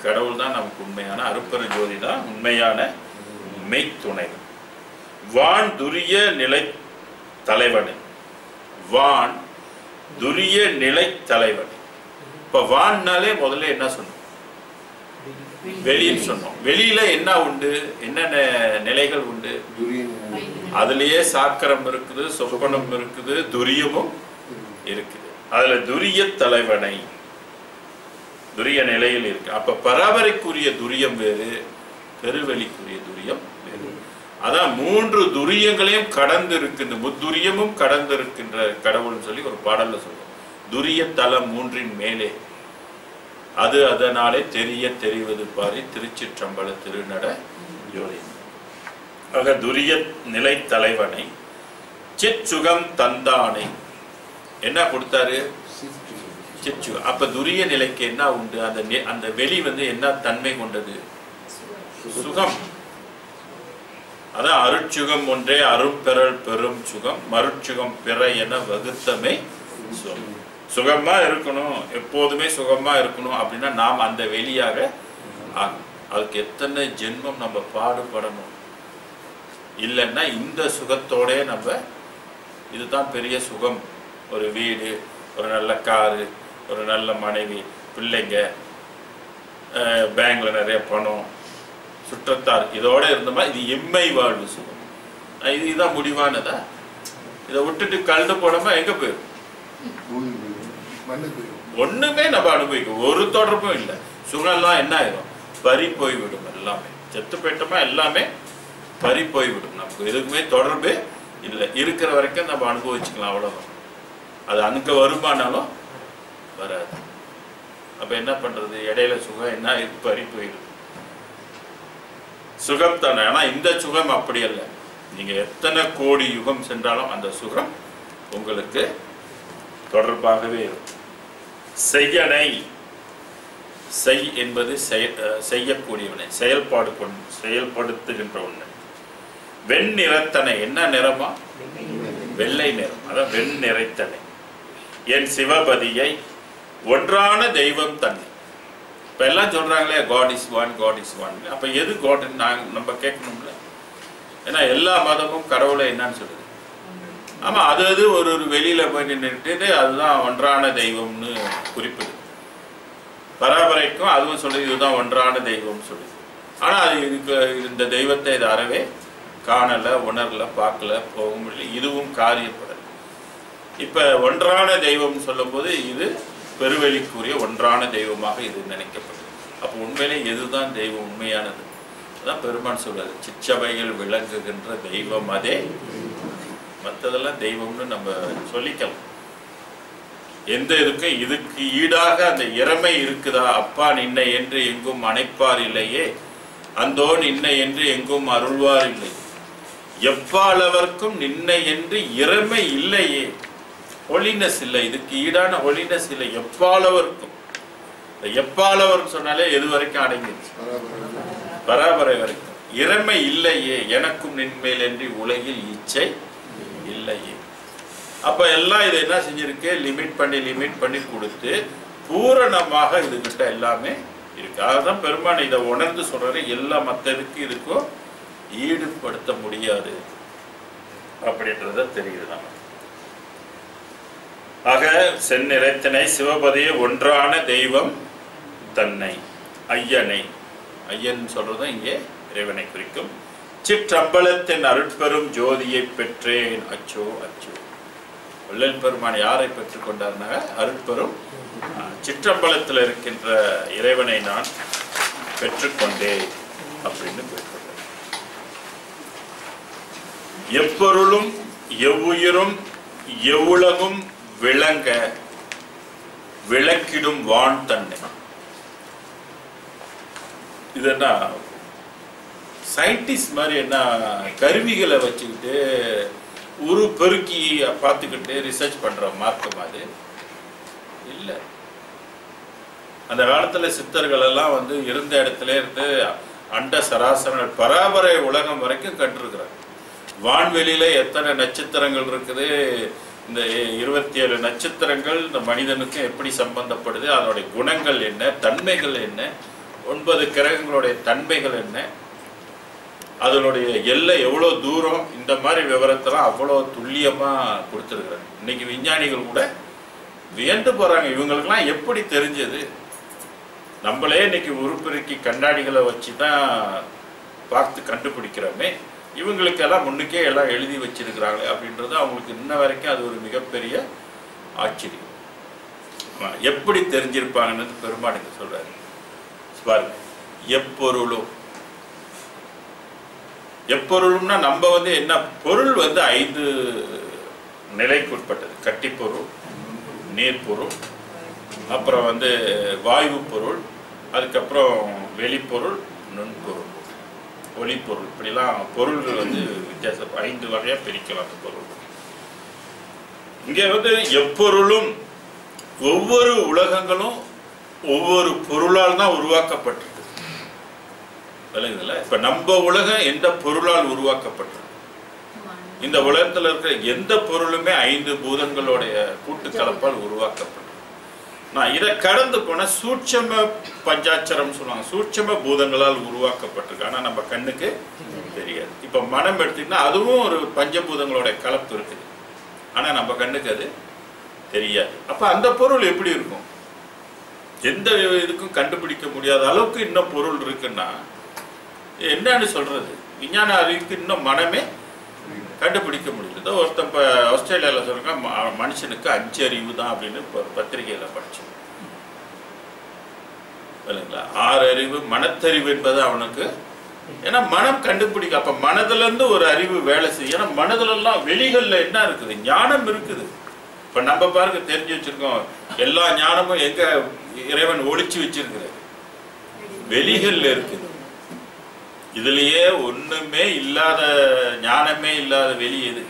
[SPEAKER 1] கடவுள் தான் நமக்கு உண்மையான அருட்பெரும் ஜோதி தான் உண்மையான மெய் துணைவன். வான் துரிய நிலை தலைவனை, வான் துரிய நிலை தலைவனை. இப்ப வான்னாலே முதல்ல என்ன சொன்னோம்? வெளின்னு சொன்னோம். வெளியில என்ன உண்டு? என்னென்ன நிலைகள் உண்டு? அதுலயே சாக்கரம் இருக்குது, சொப்பனம் இருக்குது, துரியமும் இருக்குது. அதுல துரிய தலைவனை, துரிய நிலையில் இருக்கு. அப்ப பராபரைக்குரிய துரியம் வேறு, பெருவெளிக்குரிய துரியம் வேறு. அதான் மூன்று துரியங்களையும் கடந்து இருக்கின்ற, முத்துரியமும் கடந்து இருக்கின்ற கடவுள்னு சொல்லி ஒரு பாடல்ல சொல்றோம். துரிய தலம் மூன்றின் மேலே, அது அதனாலே தெரிய தெரிவது பாரி திருச்சிற்றம்பல திருநட ஜோதி. ஆக துரிய நிலை தலைவனை, சிற்சுகம் தந்தானை என்ன கொடுத்தாரு? சிற்சுகம். அப்ப துரிய நிலைக்கு என்ன உண்டு? அந்த வெளி வந்து என்ன தன்மை கொண்டது? சுகம். அதான் அருட்சுகம் ஒன்றே அருட்பெறல் பெரும் சுகம், மருட்சுகம் பிற என வகுத்தமை சொல். சுகமா இருக்கணும், எப்போதுமே சுகமா இருக்கணும் அப்படின்னா நாம் அந்த வெளியாக ஆகும். அதுக்கு எத்தனை ஜென்மம் நம்ம பாடுபடணும். இல்லைன்னா இந்த சுகத்தோட நம்ம, இதுதான் பெரிய சுகம், ஒரு வீடு, ஒரு நல்ல காரு, ஒரு நல்ல மனைவி, பிள்ளைங்க, பேங்க்ல நிறைய பணம், சுற்றத்தார், இதோட இருந்தோமா இது எம்மை வாழ்வு சுகம். இதுதான் முடிவானதா? இதை விட்டுட்டு கல்டு போனோமா எங்க போயிடும்? ஒண்ணுமே நம்ம அனுபவிக்கும், ஒரு தொடர்பும் இல்லை. சுகம்லாம் என்ன ஆயிடும்? பறி போய்விடும். எல்லாமே செத்து போயிட்டோமா எல்லாமே பறி போய்விடும். நமக்கு எதுக்குமே தொடர்பு இல்லை. இருக்கிற வரைக்கும் நம்ம அனுபவிச்சுக்கலாம், அவ்வளவுதான். அது அங்க வருமானாலும் வராது. அப்ப என்ன பண்றது? இடையில சுகம் என்ன பறி போயிடும். சுகம் தானே. ஆனா இந்த சுகம் அப்படி அல்ல. நீங்க எத்தனை கோடி யுகம் சென்றாலும் அந்த சுகம் உங்களுக்கு தொடர்பாகவே இருக்கும். செய்யனை, செய் என்பது செய்யக்கூடியவனை, செயல்பாடு கொண்டு செயல்படுத்துகின்ற ஒண்ணு. வெண்ணிறத்தனை, என்ன நிறமா? வெள்ளை நிறம். அதான் வெண்ணிறைத்தனை. என் சிவபதியை ஒன்றான தெய்வம் தன்னை. இப்ப எல்லாம் சொல்றாங்களே God is one, God is one. அப்ப எது காட்னு நம்ம கேட்கணும்ல. ஏன்னா எல்லா மதமும் கடவுளை என்னன்னு சொல்லுது. ஆமா, அது ஒரு வெளியில போய் நின்றுட்டு அதுதான் ஒன்றான தெய்வம்னு குறிப்பிடுது. பராபரைக்கும் அதுவும் சொல்லுது இதுதான் ஒன்றான தெய்வம்னு சொல்லுது. ஆனா அது இதுக்கு இந்த தெய்வத்தை இது அறவே காணல, உணரல, பார்க்கல, போக முடியல, இதுவும் காரியப்படல. இப்ப ஒன்றான தெய்வம் சொல்லும் போது இது பெருவெளிக்குரிய ஒன்றான தெய்வமாக இது நினைக்கப்படுது. அப்போ உண்மையிலே எதுதான் தெய்வம் உண்மையானது? அதான் பெருமான் சொல்றாரு, சிற்றபையில் விளங்குகின்ற தெய்வம் அதே. மற்றதெல்லாம் தெய்வம்னு நம்ம சொல்லிக்கலாம். எந்த இதுக்கும் இதுக்கு ஈடாக அந்த இறமை இருக்குதா? அப்பா நின்னை என்று எங்கும் அணைப்பார் இல்லையே, அந்தோ நின்னை என்று எங்கும் அருள்வார் இல்லை. எப்பாளவர்க்கும் நின்னை என்று இறமை இல்லையே, ஹோலினஸ் இல்லை, இதுக்கு ஈடான ஹோலினஸ் இல்லை. எப்பாளவர்க்கும், எப்பாளவர் சொன்னாலே எது வரைக்கும் அடங்கிடுச்சு? பராபரை வரைக்கும். இறமை இல்லையே, எனக்கும் நின்மேல் என்று உலகில் இச்சை இல்லையே. அப்ப எல்லாம் இதை என்ன செஞ்சிருக்கு? லிமிட் பண்ணி கொடுத்து பூரணமாக இதுகிட்ட எல்லாமே இருக்கு. அதுதான் பெருமான் இதை உணர்ந்து சொல்றாரு, எல்லா மத்ததுக்கு இதுக்கும் ஈடுபடுத்த முடியாது அப்படின்றத தெரியுது நம்ம. ஆக செந்நிறைத்தனை சிவபதியை ஒன்றான தெய்வம் தன்னை ஐயனை, ஐயன் சொல்றது இங்கே இறைவனை குறிக்கும். சிற்றம்பலத்தின் அருட்பெரும் ஜோதியை பெற்றேன் அச்சோ அச்சோ. வள்ளல் பெருமான் யாரை பெற்றுக் கொண்டார்னா அருட்பெரும் சிற்றம்பலத்தில் இருக்கின்ற இறைவனை நான் பெற்றுக்கொண்டேன் அப்படின்னு குறிப்பிட்டார். எப்பொருளும் எவ்வுயிரும் எவ்வுலகும் விளங்க விளக்கிடும் வான் தன்னை. இது என்ன சயின்டிஸ்ட் மாதிரி என்ன கருவிகளை வச்சுக்கிட்டு ஒரு பெருக்கி பார்த்துக்கிட்டு ரிசர்ச் பண்ற மார்க்கம் அது இல்லை. அந்த காலத்துல சித்தர்கள் எல்லாம் வந்து இருந்த இடத்துல இருந்து அண்ட சராசரங்கள் பராபரை உலகம் வரைக்கும் கண்டிருக்கிறாங்க. வான்வெளியில எத்தனை நட்சத்திரங்கள் இருக்குது, இந்த 27 நட்சத்திரங்கள் இந்த மனிதனுக்கு எப்படி சம்பந்தப்படுது, அதனுடைய குணங்கள் என்ன, தன்மைகள் என்ன, 9 கிரகங்களுடைய தன்மைகள் என்ன, அதனுடைய எல்லை எவ்வளோ தூரம், இந்த மாதிரி விவரத்தெல்லாம் அவ்வளோ துல்லியமாக கொடுத்துருக்குறாங்க. இன்னைக்கு விஞ்ஞானிகள் கூட வியந்து போகிறாங்க, இவங்களுக்கெல்லாம் எப்படி தெரிஞ்சது? நம்மளே இன்னைக்கு உருப்பெருக்கி கண்ணாடிகளை வச்சு தான் பார்த்து கண்டுபிடிக்கிறோமே, இவங்களுக்கெல்லாம் முன்னுக்கே எல்லாம் எழுதி வச்சிருக்கிறாங்களே அப்படின்றது அவங்களுக்கு இன்ன வரைக்கும் அது ஒரு மிகப்பெரிய ஆச்சரியம். எப்படி தெரிஞ்சிருப்பாங்கன்னு பெருமானுக்கு சொல்றாரு பாருங்க. எப்பொருளும், எப்பொருளும்னா நம்ம வந்து என்ன பொருள் வந்து 5 நிலைக்குட்பட்டது. கட்டிப்பொருள், நீர்பொருள், அப்புறம் வந்து வாயு பொருள், அதுக்கப்புறம் வெளிப்பொருள், நுண்பொருள், ஒளிப்பொருள், இப்படிலாம் பொருள்கள் வந்து வித்தியாசம் 5 வகையா பிரிக்கலாம் அந்த பொருள். இங்கே வந்து எப்பொருளும், ஒவ்வொரு உலகங்களும் ஒவ்வொரு பொருளால் தான் உருவாக்கப்பட்டிருக்கு. விளங்குதுல? இப்ப நம்ம உலகம் எந்த பொருளால் உருவாக்கப்பட்டிருக்கு? இந்த உலகத்துல இருக்கிற எந்த பொருளுமே 5 பூதங்களுடைய கூட்டுக்கலப்பால் உருவாக்கப்பட்டிருக்கு. நான் இதை கடந்து போன சூட்சம பஞ்சாட்சரம் சொல்லுவாங்க, சூட்சம பூதங்களால் உருவாக்கப்பட்டிருக்கு. ஆனா நம்ம கண்ணுக்கு தெரியாது. இப்ப மனம் எடுத்தீங்கன்னா அதுவும் ஒரு பஞ்சபூதங்களுடைய கலப்பு இருக்குது, ஆனா நம்ம கண்ணுக்கு அது தெரியாது. அப்ப அந்த பொருள் எப்படி இருக்கும்? எந்த இதுக்கும் கண்டுபிடிக்க முடியாத அளவுக்கு இன்னும் பொருள் இருக்குன்னா என்னன்னு சொல்றது? விஞ்ஞான அறிவுக்கு இன்னும் மனமே கண்டுபிடிக்க முடியல. ஒருத்தன் இப்போ ஆஸ்திரேலியாவில் சொல்றாங்க மனுஷனுக்கு 5 அறிவு தான் அப்படின்னு பத்திரிகையில படிச்சோம். இல்லைங்களா? 6 அறிவு, மனத்தறிவு என்பது அவனுக்கு, ஏன்னா மனம் கண்டுபிடிக்க. அப்ப மனதுல இருந்து ஒரு அறிவு வேலை செய்யும். ஏன்னா மனதுல எல்லாம் வெளிகள்ல என்ன இருக்குது? ஞானம் இருக்குது. இப்ப நம்ம பாருங்க தெரிஞ்சு வச்சிருக்கோம், எல்லா ஞானமும் எங்க இறைவன் ஒளிச்சு வச்சிருக்கிறார்? வெளிகள்ல இருக்குது. இதுலயே ஒண்ணுமே இல்லாத, ஞானமே இல்லாத வெளி எது?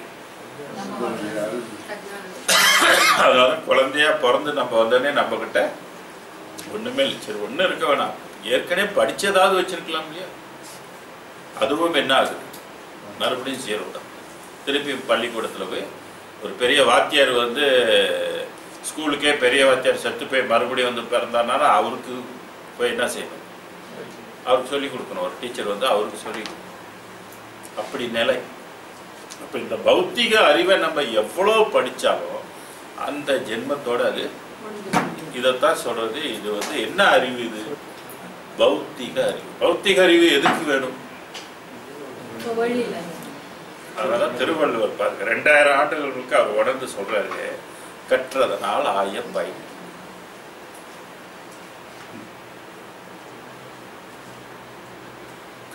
[SPEAKER 1] அதனால குழந்தையா பிறந்து நம்ம வந்தோடனே நம்ம கிட்ட ஒண்ணுமே இல்லை. சரி, ஒண்ணு இருக்க வேணாம், ஏற்கனவே படிச்சதாவது வச்சிருக்கலாம் இல்லையா? அதுவும் என்ன ஆகுது? மறுபடியும் சேருதான். திருப்பி பள்ளிக்கூடத்துல போய் ஒரு பெரிய வாத்தியார் வந்து ஸ்கூலுக்கே பெரிய வாத்தியார் செத்து போய் மறுபடியும் வந்து பிறந்தாருனால அவருக்கு போய் என்ன செய்யணும்? அவருக்கு சொல்லிக் கொடுக்கணும். ஒரு டீச்சர் வந்து அவருக்கு சொல்லி அப்படி நிலை. அப்ப இந்த பௌத்திக அறிவை நம்ம எவ்வளவு படிச்சாலும் அந்த ஜென்மத்தோட அது இதைத்தான் சொல்றது. இது வந்து என்ன அறிவு? இது பௌத்திக அறிவு. பௌத்திக அறிவு எதுக்கு வேணும்? அதனால திருவள்ளுவர் பாருங்க 2000 ஆண்டுகளுக்கு அவர் உணர்ந்து சொல்றாரு, கற்றதனால் ஆய பயன்.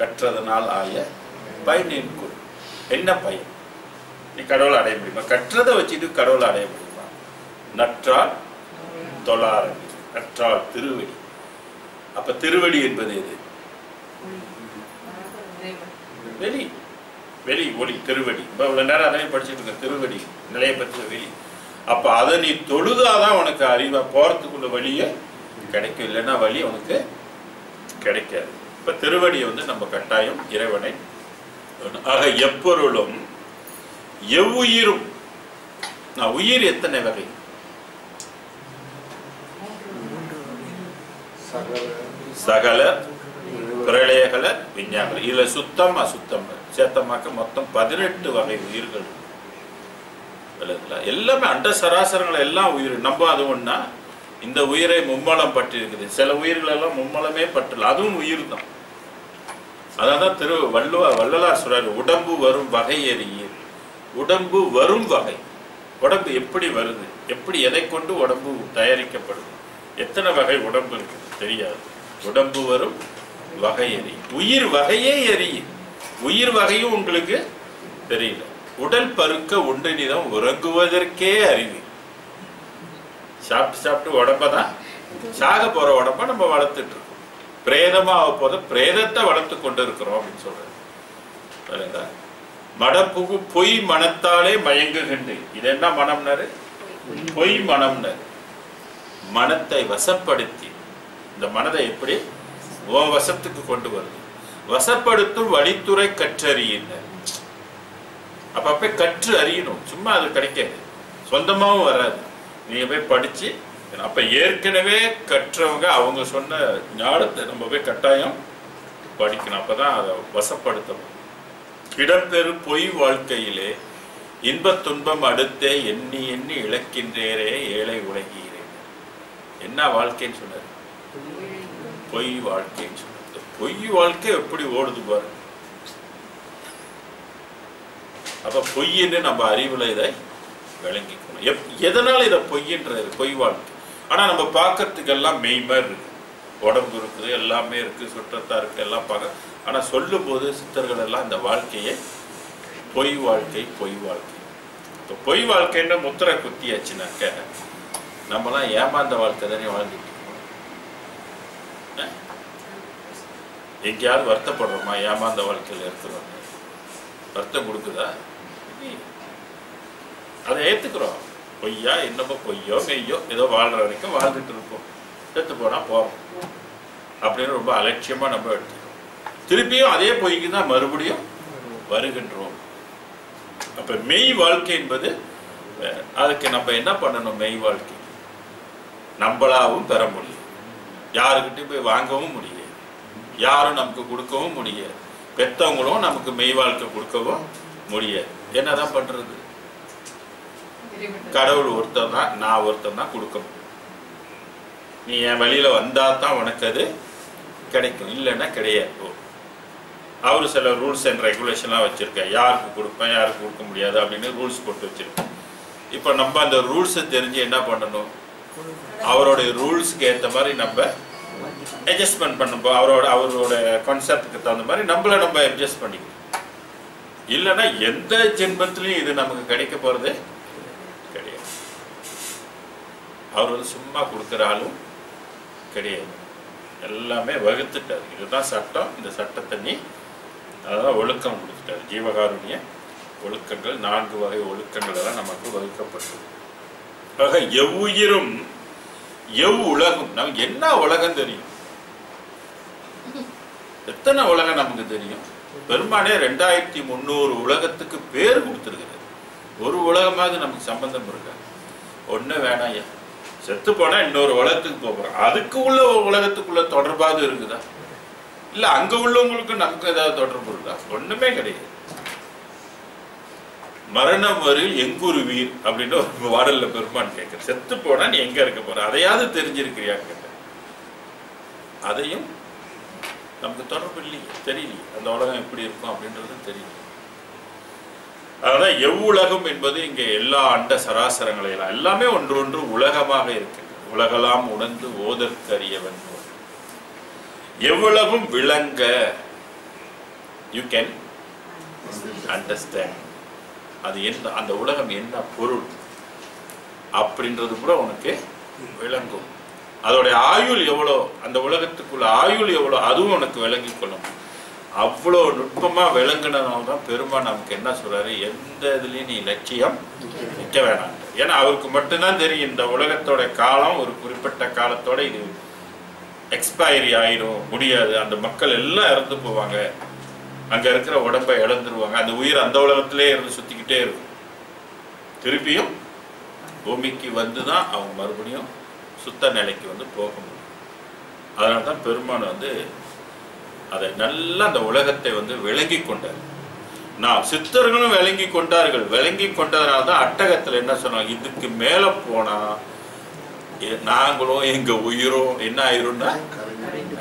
[SPEAKER 1] கற்றதனால் ஆய பயனின் கொள். என்ன பயன்? நீ கடவுளை அடைய முடியுமா? கற்றதை வச்சுட்டு கடவுளை அடைய முடியுமா? நற்றால் தொழாரடி கற்றால் திருவடி. அப்ப திருவடி என்பது எது? வெளி வெளி ஒளி திருவடி. இவ்வளவு நேரம் அதையும் படிச்சுட்டு இருக்க, திருவடி நிலையை பற்றிய வெளி. அப்ப அதை நீ தொழுதாதான் உனக்கு அறிவா போறதுக்குள்ள வழியை கிடைக்கும், இல்லைன்னா வழி உனக்கு கிடைக்காது. இப்ப திருவடியை நம்ம கட்டாயம் இறைவனை. ஆக எப்பொருளும் எவ்வுயிரும். உயிர் எத்தனை வகை? சகல பிரளயகல விஞ்ஞான. இதுல சுத்தம் அசுத்தம் சேத்தமாக்க மொத்தம் 18 வகை உயிர்கள். எல்லாமே அண்ட சராசரங்கள் எல்லாம் உயிர். நம்ம அது ஒண்ணா இந்த உயிரை மும்மலம் பற்றி இருக்குது. சில உயிர்கள் எல்லாம் மும்மலமே பற்றல, அதுவும் உயிர் தான். அதான் வள்ளலார் சொல்றாரு, உடம்பு வரும் வகை எறியீர். உடம்பு வரும் வகை. உடம்பு எப்படி வருது, எப்படி எதை கொண்டு உடம்பு தயாரிக்கப்படுது, எத்தனை வகை உடம்பு இருக்குது தெரியாது. உடம்பு வரும் வகை எறியும். உயிர் வகையே எறியும். உயிர் வகையும் உங்களுக்கு தெரியல. உடல் பருக்க ஒன்றினிடம் உறங்குவதற்கே அறிவு. சாப்பிட்டு சாப்பிட்டு உடம்பதான் சாக போற உடம்ப நம்ம வளர்த்துட்டு இருக்கோம். பிரேதமா போத பிரேதத்தை வளர்த்து கொண்டு இருக்கிறோம் அப்படின்னு சொல்றாரு. மடப்புகு பொய் மனத்தாலே மயங்குகின்ற. இது என்ன மனம்னாரு? பொய் மனம்னாரு. மனத்தை வசப்படுத்தி, இந்த மனதை எப்படி உன் வசத்துக்கு கொண்டு வருது? வசப்படுத்தும் வழித்துறை கற்றறியினர். அப்ப கற்று அறியணும். சும்மா அது கிடைக்காது, சொந்தமாவும் வராது. நீங்க போய் படிச்சு, அப்ப ஏற்கனவே கற்றவங்க அவங்க சொன்ன ஞானத்தை நம்ம போய் கட்டாயம் படிக்கணும். அப்பதான் அதை வசப்படுத்தணும். இடம்பெறு பொய் வாழ்க்கையிலே இன்பத் துன்பம் அடுத்தே எண்ணி எண்ணி இழக்கின்றேரே ஏழை உலகீரே. என்ன வாழ்க்கைன்னு சொன்னாரு? பொய் வாழ்க்கைன்னு சொன்னார். பொய் வாழ்க்கை எப்படி ஓடுது பாரு. அப்ப பொய்ன்னு நம்ம அறிவுல இதை விளங்கிக்கணும். எதனால இதை பொய்ன்றது? பொய் வாழ்க்கை. ஆனா நம்ம பார்க்கறதுக்கு எல்லாம் மெய்மர் இருக்கு, உடம்பு இருக்குது, எல்லாமே இருக்கு, சுற்றத்தா இருக்கு, எல்லாம் பார்க்க. ஆனா சொல்லும் போது சித்தர்கள் எல்லாம் இந்த வாழ்க்கையை பொய் வாழ்க்கை பொய் வாழ்க்கை. இப்போ பொய் வாழ்க்கைன்னு முத்திரை குத்தியாச்சுனாக்க நம்மலாம் ஏமாந்த வாழ்க்கை தானே வாழ்ந்துட்டு இருக்கோம். எங்கேயாவது வருத்தப்படுறோமா? ஏமாந்த வாழ்க்கையில் இருக்கிறோம். வருத்தம் கொடுக்குதா? அதை ஏத்துக்கிறோம். பொய்யா என்னமோ பொய்யோ மெய்யோ ஏதோ வாழ்ற வரைக்கும் வாழ்ந்துட்டு இருப்போம். செத்து போனா போறோம் அப்படின்னு ரொம்ப அலட்சியமா நம்ம எடுத்துக்கிறோம். திருப்பியும் அதே பொய்க்கு தான் மறுபடியும் வருகின்றோம். அப்ப மெய் வாழ்க்கை என்பது அதுக்கு நம்ம என்ன பண்ணணும்? மெய் வாழ்க்கை நம்மளாவும் பெற முடியும். யாருக்கிட்டையும் போய் வாங்கவும் முடியாது, யாரும் நமக்கு கொடுக்கவும் முடியாது, பெற்றவங்களும் நமக்கு மெய் வாழ்க்கை கொடுக்கவும் முடியாது. என்னதான் பண்றது? கடவுள் ஒருத்தர் தான், நான் ஒருத்தர் தான் கொடுக்கணும். நீ என் வழியில வந்தா தான் உனக்கு அது கிடைக்கும், இல்லைன்னா கிடையாது. அவரு சில ரூல்ஸ் அண்ட் ரெகுலேஷன்லாம் வச்சிருக்கேன், யாருக்கு கொடுப்பேன் யாருக்கு கொடுக்க முடியாது அப்படின்னு ரூல்ஸ் போட்டு வச்சிருக்கேன். இப்போ நம்ம அந்த ரூல்ஸை தெரிஞ்சு என்ன பண்ணணும்? அவருடைய ரூல்ஸுக்கு ஏற்ற மாதிரி நம்ம அட்ஜஸ்ட்மெண்ட் பண்ணும்போது அவரோட கான்செப்டுக்கு தகுந்த மாதிரி நம்மளை நம்ம அட்ஜஸ்ட் பண்ணிக்கணும். இல்லைன்னா எந்த ஜென்மத்திலையும் இது நமக்கு கிடைக்க போறது கிடையாது. அவர் சும்மா கொடுக்குற ஆளும் கிடையாது, எல்லாமே வகுத்துட்டார். இதுதான் சட்டம், இந்த சட்டத்தை நீ அதான் ஒழுக்கம் கொடுத்துட்டார். ஜீவகாருண்ய ஒழுக்கங்கள் 4 வகை ஒழுக்கங்கள் எல்லாம் நமக்கு வகுக்கப்பட்டது. ஆக எவ்வுயிரும் எவ் உலகம். நமக்கு என்ன உலகம் தெரியும்? எத்தனை உலகம் நமக்கு தெரியும்? பெரும்பாலே 2300 உலகத்துக்கு பேர் கொடுத்துருக்கிறது. ஒரு உலகமாவது நமக்கு சம்பந்தம் இருக்கா? ஒண்ணு வேணாம். செத்து போனா இன்னொரு உலகத்துக்கு போறோம், அதுக்கு உள்ள உலகத்துக்குள்ள தொடர்பாவது இருக்குதா? இல்ல அங்க உள்ளவங்களுக்கு நமக்கு ஏதாவது தொடர்பு இருக்கா? ஒண்ணுமே கிடையாது. மரணம் வரையில் எங்குருவீர் அப்படின்னு ஒரு பாடல்ல பெருமான் கேட்கிற, செத்து போனா நீ எங்க இருக்க போற, அதையாவது தெரிஞ்சிருக்கிறியா கேட்ட. அதையும் நமக்கு தொடர்பு இல்லையே, தெரியலையே அந்த உலகம் எப்படி இருக்கும் அப்படின்றது தெரியல. அதனால எவ்வுலகம் என்பது இங்க எல்லா அண்ட சராசரங்களையெல்லாம் எல்லாமே ஒன்று உலகமாக இருக்கு. உலகெல்லாம் உணர்ந்து ஓதற்கரியவன். எவ்வளவும் விளங்க, யூ கேன் அண்டர்ஸ்டாண்ட் அது என்ன, அந்த உலகம் என்ன பொருள் அப்படின்றது கூட உனக்கு விளங்கும். அதோடைய ஆயுள் எவ்வளோ, அந்த உலகத்துக்குள்ள ஆயுள் எவ்வளோ, அதுவும் உனக்கு விளங்கி கொள்ளும். அவ்வளோ நுட்பமாக விளங்கினதுனால தான் பெருமான் நமக்கு என்ன சொல்றாரு, எந்த இதுலேயும் நீ லட்சியம் நிற்க வேணாம். ஏன்னா அவருக்கு மட்டும்தான் தெரியும் இந்த உலகத்தோட காலம் ஒரு குறிப்பிட்ட காலத்தோட இது எக்ஸ்பைரி ஆயிடும், முடியாது. அந்த மக்கள் எல்லாம் இறந்து போவாங்க, அங்கே இருக்கிற உடம்பை இழந்துருவாங்க, அந்த உயிர் அந்த உலகத்திலே இருந்து சுற்றிக்கிட்டே இருக்கும். திருப்பியும் பூமிக்கு வந்து தான் அவங்க மறுபடியும் சுத்த நிலைக்கு வந்து போக முடியும். அதனால தான் பெருமான் வந்து அதை நல்லா அந்த உலகத்தை வந்து விளங்கி கொண்டார். நான் சித்தர்களும் விளங்கி கொண்டார்கள். விளங்கி கொண்டதுனால தான் அட்டகத்தில் என்ன சொன்னாங்க, இதுக்கு மேலே போனால் நாங்களும் எங்கள் உயிரும் என்ன ஆயிரும்னா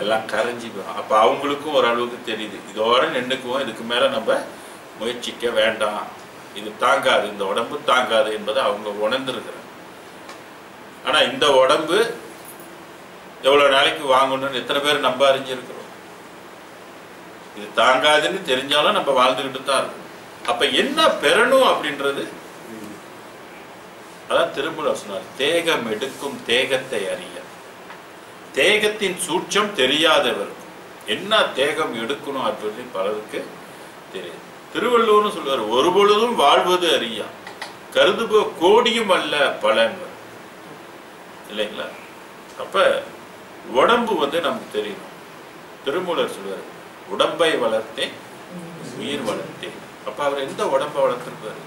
[SPEAKER 1] எல்லாம் கரைஞ்சிக்குவோம். அப்போ அவங்களுக்கும் ஓரளவுக்கு தெரியுது, இதோட நின்றுக்குவோம், இதுக்கு மேலே நம்ம முயற்சிக்க வேண்டாம், இது தாங்காது, இந்த உடம்பு தாங்காது என்பதை அவங்க உணர்ந்துருக்கிறாங்க. ஆனால் இந்த உடம்பு எவ்வளோ நாளைக்கு வாங்கணும்னு எத்தனை பேர் நம்ம அறிஞ்சிருக்கிறோம். இது தாங்காதுன்னு தெரிஞ்சாலும் நம்ம வாழ்ந்துக்கிட்டு தான் இருக்கும். அப்ப என்ன பெறணும் அப்படின்றது அதான் திருமூலர் சொன்னார், தேகம் எடுக்கும் தேகத்தை அறிய. தேகத்தின் சூட்சம் தெரியாதவருக்கு என்ன தேகம் எடுக்கணும் அப்படின்னு பலருக்கு தெரியும். திருவள்ளுவரும் சொல்லுவார், ஒரு பொழுதும் வாழ்வது அறியா கருதுபோ கோடியும் அல்ல பலன் இல்லைங்களா. அப்ப உடம்பு வந்து நமக்கு தெரியணும். திருமூலர் சொல்லுவார், உடம்பை வளர்த்தேன் உயிர் வளர்த்தேன். அப்ப அவர் எந்த உடம்பை வளர்த்திருப்பாரு,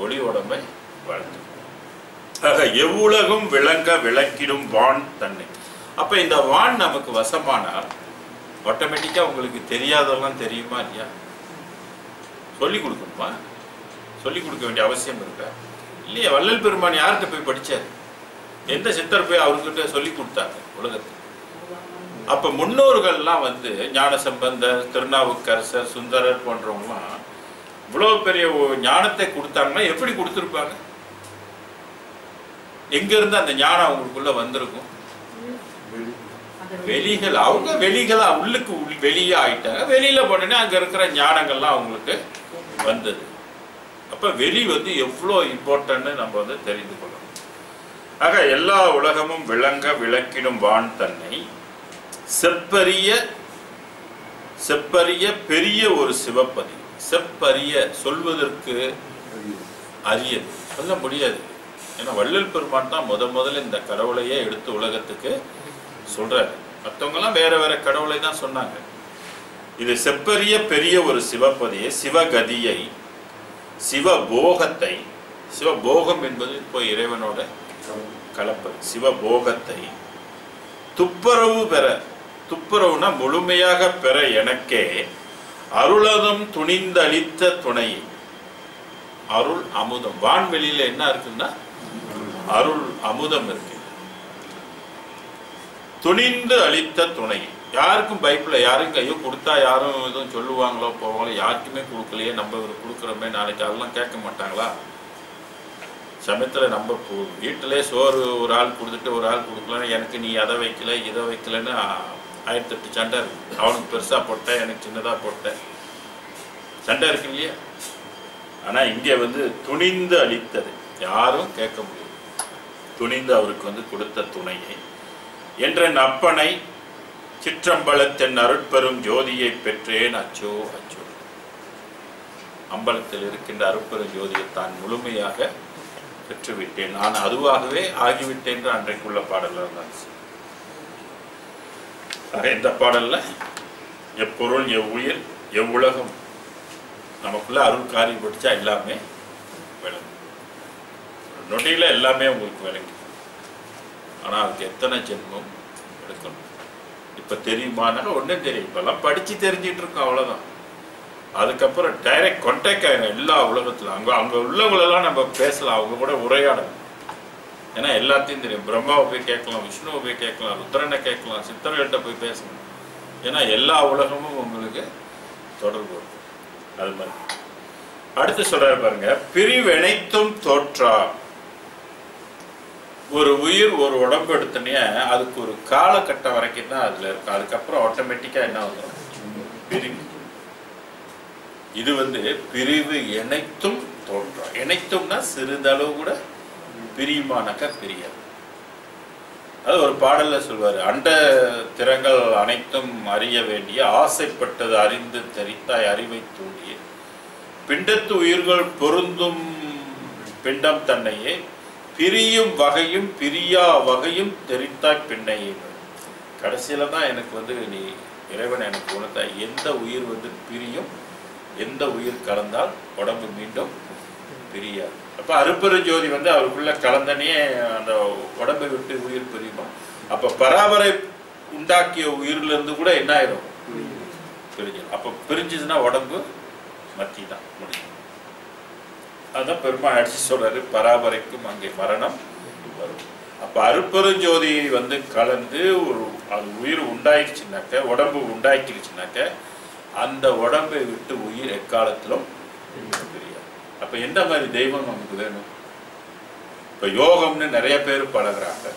[SPEAKER 1] ஒளி உடம்பை வளர்த்து. ஆக எவ்வுலகும் விளங்க விளக்கிடும் வான் தன்னை. அப்ப இந்த வான் நமக்கு வசமானால் ஆட்டோமேட்டிக்கா உங்களுக்கு தெரியாதெல்லாம் தெரியுமா இல்லையா? சொல்லி கொடுக்கணுமா? சொல்லி கொடுக்க வேண்டிய அவசியம் இருக்கா இல்லையா? வள்ளல் பெருமான் யார்கிட்ட போய் படிச்சாரு, எந்த சித்தர் போய் அவர்கிட்ட சொல்லி கொடுத்தாங்க உலகத்துக்கு? அப்ப முன்னோர்கள்லாம் வந்து ஞானசம்பந்தர், திருநாவுக்கரசர், சுந்தரர் போன்றவங்கலாம் இவ்வளவு பெரிய ஞானத்தை கொடுத்தாங்கன்னா எப்படி கொடுத்துருப்பாங்க? எங்க இருந்து அந்த ஞானம் அவங்களுக்குள்ள வந்திருக்கும்? வெளிகள், அவங்க வெளிகளா உள்ளுக்கு வெளியே ஆயிட்டாங்க. வெளியில போனோடனே அங்க இருக்கிற ஞானங்கள்லாம் அவங்களுக்கு வந்தது. அப்ப வெளி வந்து எவ்வளவு இம்பார்ட்டன்ட்னு நம்ம வந்து தெரிந்து கொள்ளணும். ஆக எல்லா உலகமும் விளங்க விளக்கிடும் வான் தன்னை செப்பரிய செப்பரிய பெரிய ஒரு சிவப்பதி. செப்பரிய சொல்வதற்கு அரியது, சொல்ல முடியாது. ஏன்னா வள்ளல் பெருமான் தான் முதல்ல இந்த கடவுளையே எடுத்து உலகத்துக்கு சொல்றாரு. மற்றவங்கெல்லாம் வேற வேற கடவுளை தான் சொன்னாங்க. இது செப்பரிய பெரிய ஒரு சிவப்பதியை, சிவகதியை, சிவபோகத்தை. சிவபோகம் என்பது இப்போ இறைவனோட கலப்பது. சிவபோகத்தை துப்புரவு பெற, துப்புரவுனா முழுமையாக பெற எனக்கே அருளதும் துணிந்தளித்த துணையை. அருள் அமுதம், வான்வெளியில என்ன இருக்குன்னா அருள் அமுதம் இருக்கு. துணிந்து அளித்த துணை. யாருக்கும் பைப்பில் யாரும் கையோ கொடுத்தா யாரும் எதுவும் சொல்லுவாங்களோ போவாங்களோ, யாருக்குமே கொடுக்கலையே, நம்ம இவர் கொடுக்குறோமே நாளைக்கு அதெல்லாம் கேட்க மாட்டாங்களா? சமயத்தில் நம்ம வீட்டிலே சோறு ஒரு ஆள் கொடுத்துட்டு ஒரு ஆள் கொடுக்கலன்னு, எனக்கு நீ அதை வைக்கல இதை வைக்கலன்னு 1008 சண்டை இருக்கு. அவனுக்கு பெருசாக போட்டேன், எனக்கு சின்னதாக போட்டேன், சண்டை இருக்கு இல்லையா? ஆனால் இங்கே வந்து துணிந்து அளித்தது, யாரும் கேட்க முடியும். துணிந்து அவருக்கு வந்து கொடுத்த துணையை என்ற நப்பனை சிற்றம்பலத்தின் அருட்பெரும் ஜோதியை பெற்றேன் அச்சோ அச்சோ. அம்பலத்தில் இருக்கின்ற அருட்பெரும் ஜோதியை தான் முழுமையாக பெற்றுவிட்டேன், நான் அதுவாகவே ஆகிவிட்டேன் என்று அன்றைக்குள்ள பாடல்ல இருந்தாச்சு. இந்த பாடல்ல எப்பொருள் எவ்வுயிர் எவ்வுலகம் நமக்குள்ள அருள் காரியம் படிச்சா எல்லாமே விளங்கும். நொடியில எல்லாமே உங்களுக்கு விளங்கும். ஆனா அதுக்கு எத்தனை ஜென்மம் எடுக்கணும் இப்ப தெரியுமானா ஒன்றும் தெரியும். இப்பெல்லாம் படிச்சு தெரிஞ்சிட்டு இருக்கோம், அவ்வளவுதான். அதுக்கப்புறம் டைரக்ட் கான்டாக்ட் ஆயிடும் எல்லா உலகத்துல. அங்க உள்ளவங்களெல்லாம் நம்ம பேசலாம், அவங்க கூட உரையாடணும். ஏன்னா எல்லாத்தையும் தெரியும். பிரம்மாவை போய் கேட்கலாம், விஷ்ணுவை போய் கேட்கலாம், ருத்ரனை கேட்கலாம், சித்தர்கள்ட்ட போய் பேசணும். ஏன்னா எல்லா உலகமும் உங்களுக்கு தொடர்பு. அது மாதிரி அடுத்து சொல்றாரு பாருங்க, பிரிவெனைத்தும் தோற்றா. ஒரு உயிர் ஒரு உடம்பு எடுத்தனே அதுக்கு ஒரு காலகட்டம் வரைக்கும் தான் அதுல இருக்கு. அதுக்கப்புறம் ஆட்டோமேட்டிக்கா என்ன வந்துடும், பிரிவு. இது வந்து பிரிவு இணைத்தும் தோற்றா. இணைத்தும்னா சிறிதளவு கூட பிரியுமானாக்கா பிரியாது. அது ஒரு பாடல்ல சொல்வாரு, அண்ட திறங்கள் அனைத்தும் அறிய வேண்டிய ஆசைப்பட்டது அறிந்து தெரித்தாய் அறிவை தூண்டிய பிண்டத்து உயிர்கள் பொருந்தும் பிண்டம் தன்னையே பிரியும் வகையும் பிரியா வகையும் தெரித்தாய் பின்னையே. கடைசியில தான் எனக்கு வந்து நீ இறைவன் எனக்கு உணர்த்த எந்த உயிர் வந்து பிரியும், எந்த உயிர் கலந்தால் உடம்பு மீண்டும் பிரியாது. அப்ப அருப்பெரு ஜோதி வந்து அவருக்குள்ள கலந்தனே அந்த உடம்பை விட்டு உயிர் பிரியுமா. அப்ப பராபரை உண்டாக்கிய உயிர்ல இருந்து கூட என்ன ஆயிரும், பிரிஞ்சிடும். அப்ப பிரிஞ்சுதுன்னா உடம்பு மத்தி தான் முடியும். அதுதான் பெருமாள் அடிச்சு சொல்றாரு, பராபரைக்கும் அங்கே மரணம் வரும். அப்ப அருப்பெருஞ்சோதி வந்து கலந்து ஒரு அது உயிர் உண்டாயிடுச்சுனாக்க, உடம்பு உண்டாக்கிடுச்சுனாக்க அந்த உடம்பை விட்டு உயிர் எக்காலத்திலும் பிரியாது. அப்ப எந்த மாதிரி தெய்வம் நமக்கு வேணும்? இப்ப யோகம்னு நிறைய பேர் பழகுறாங்க.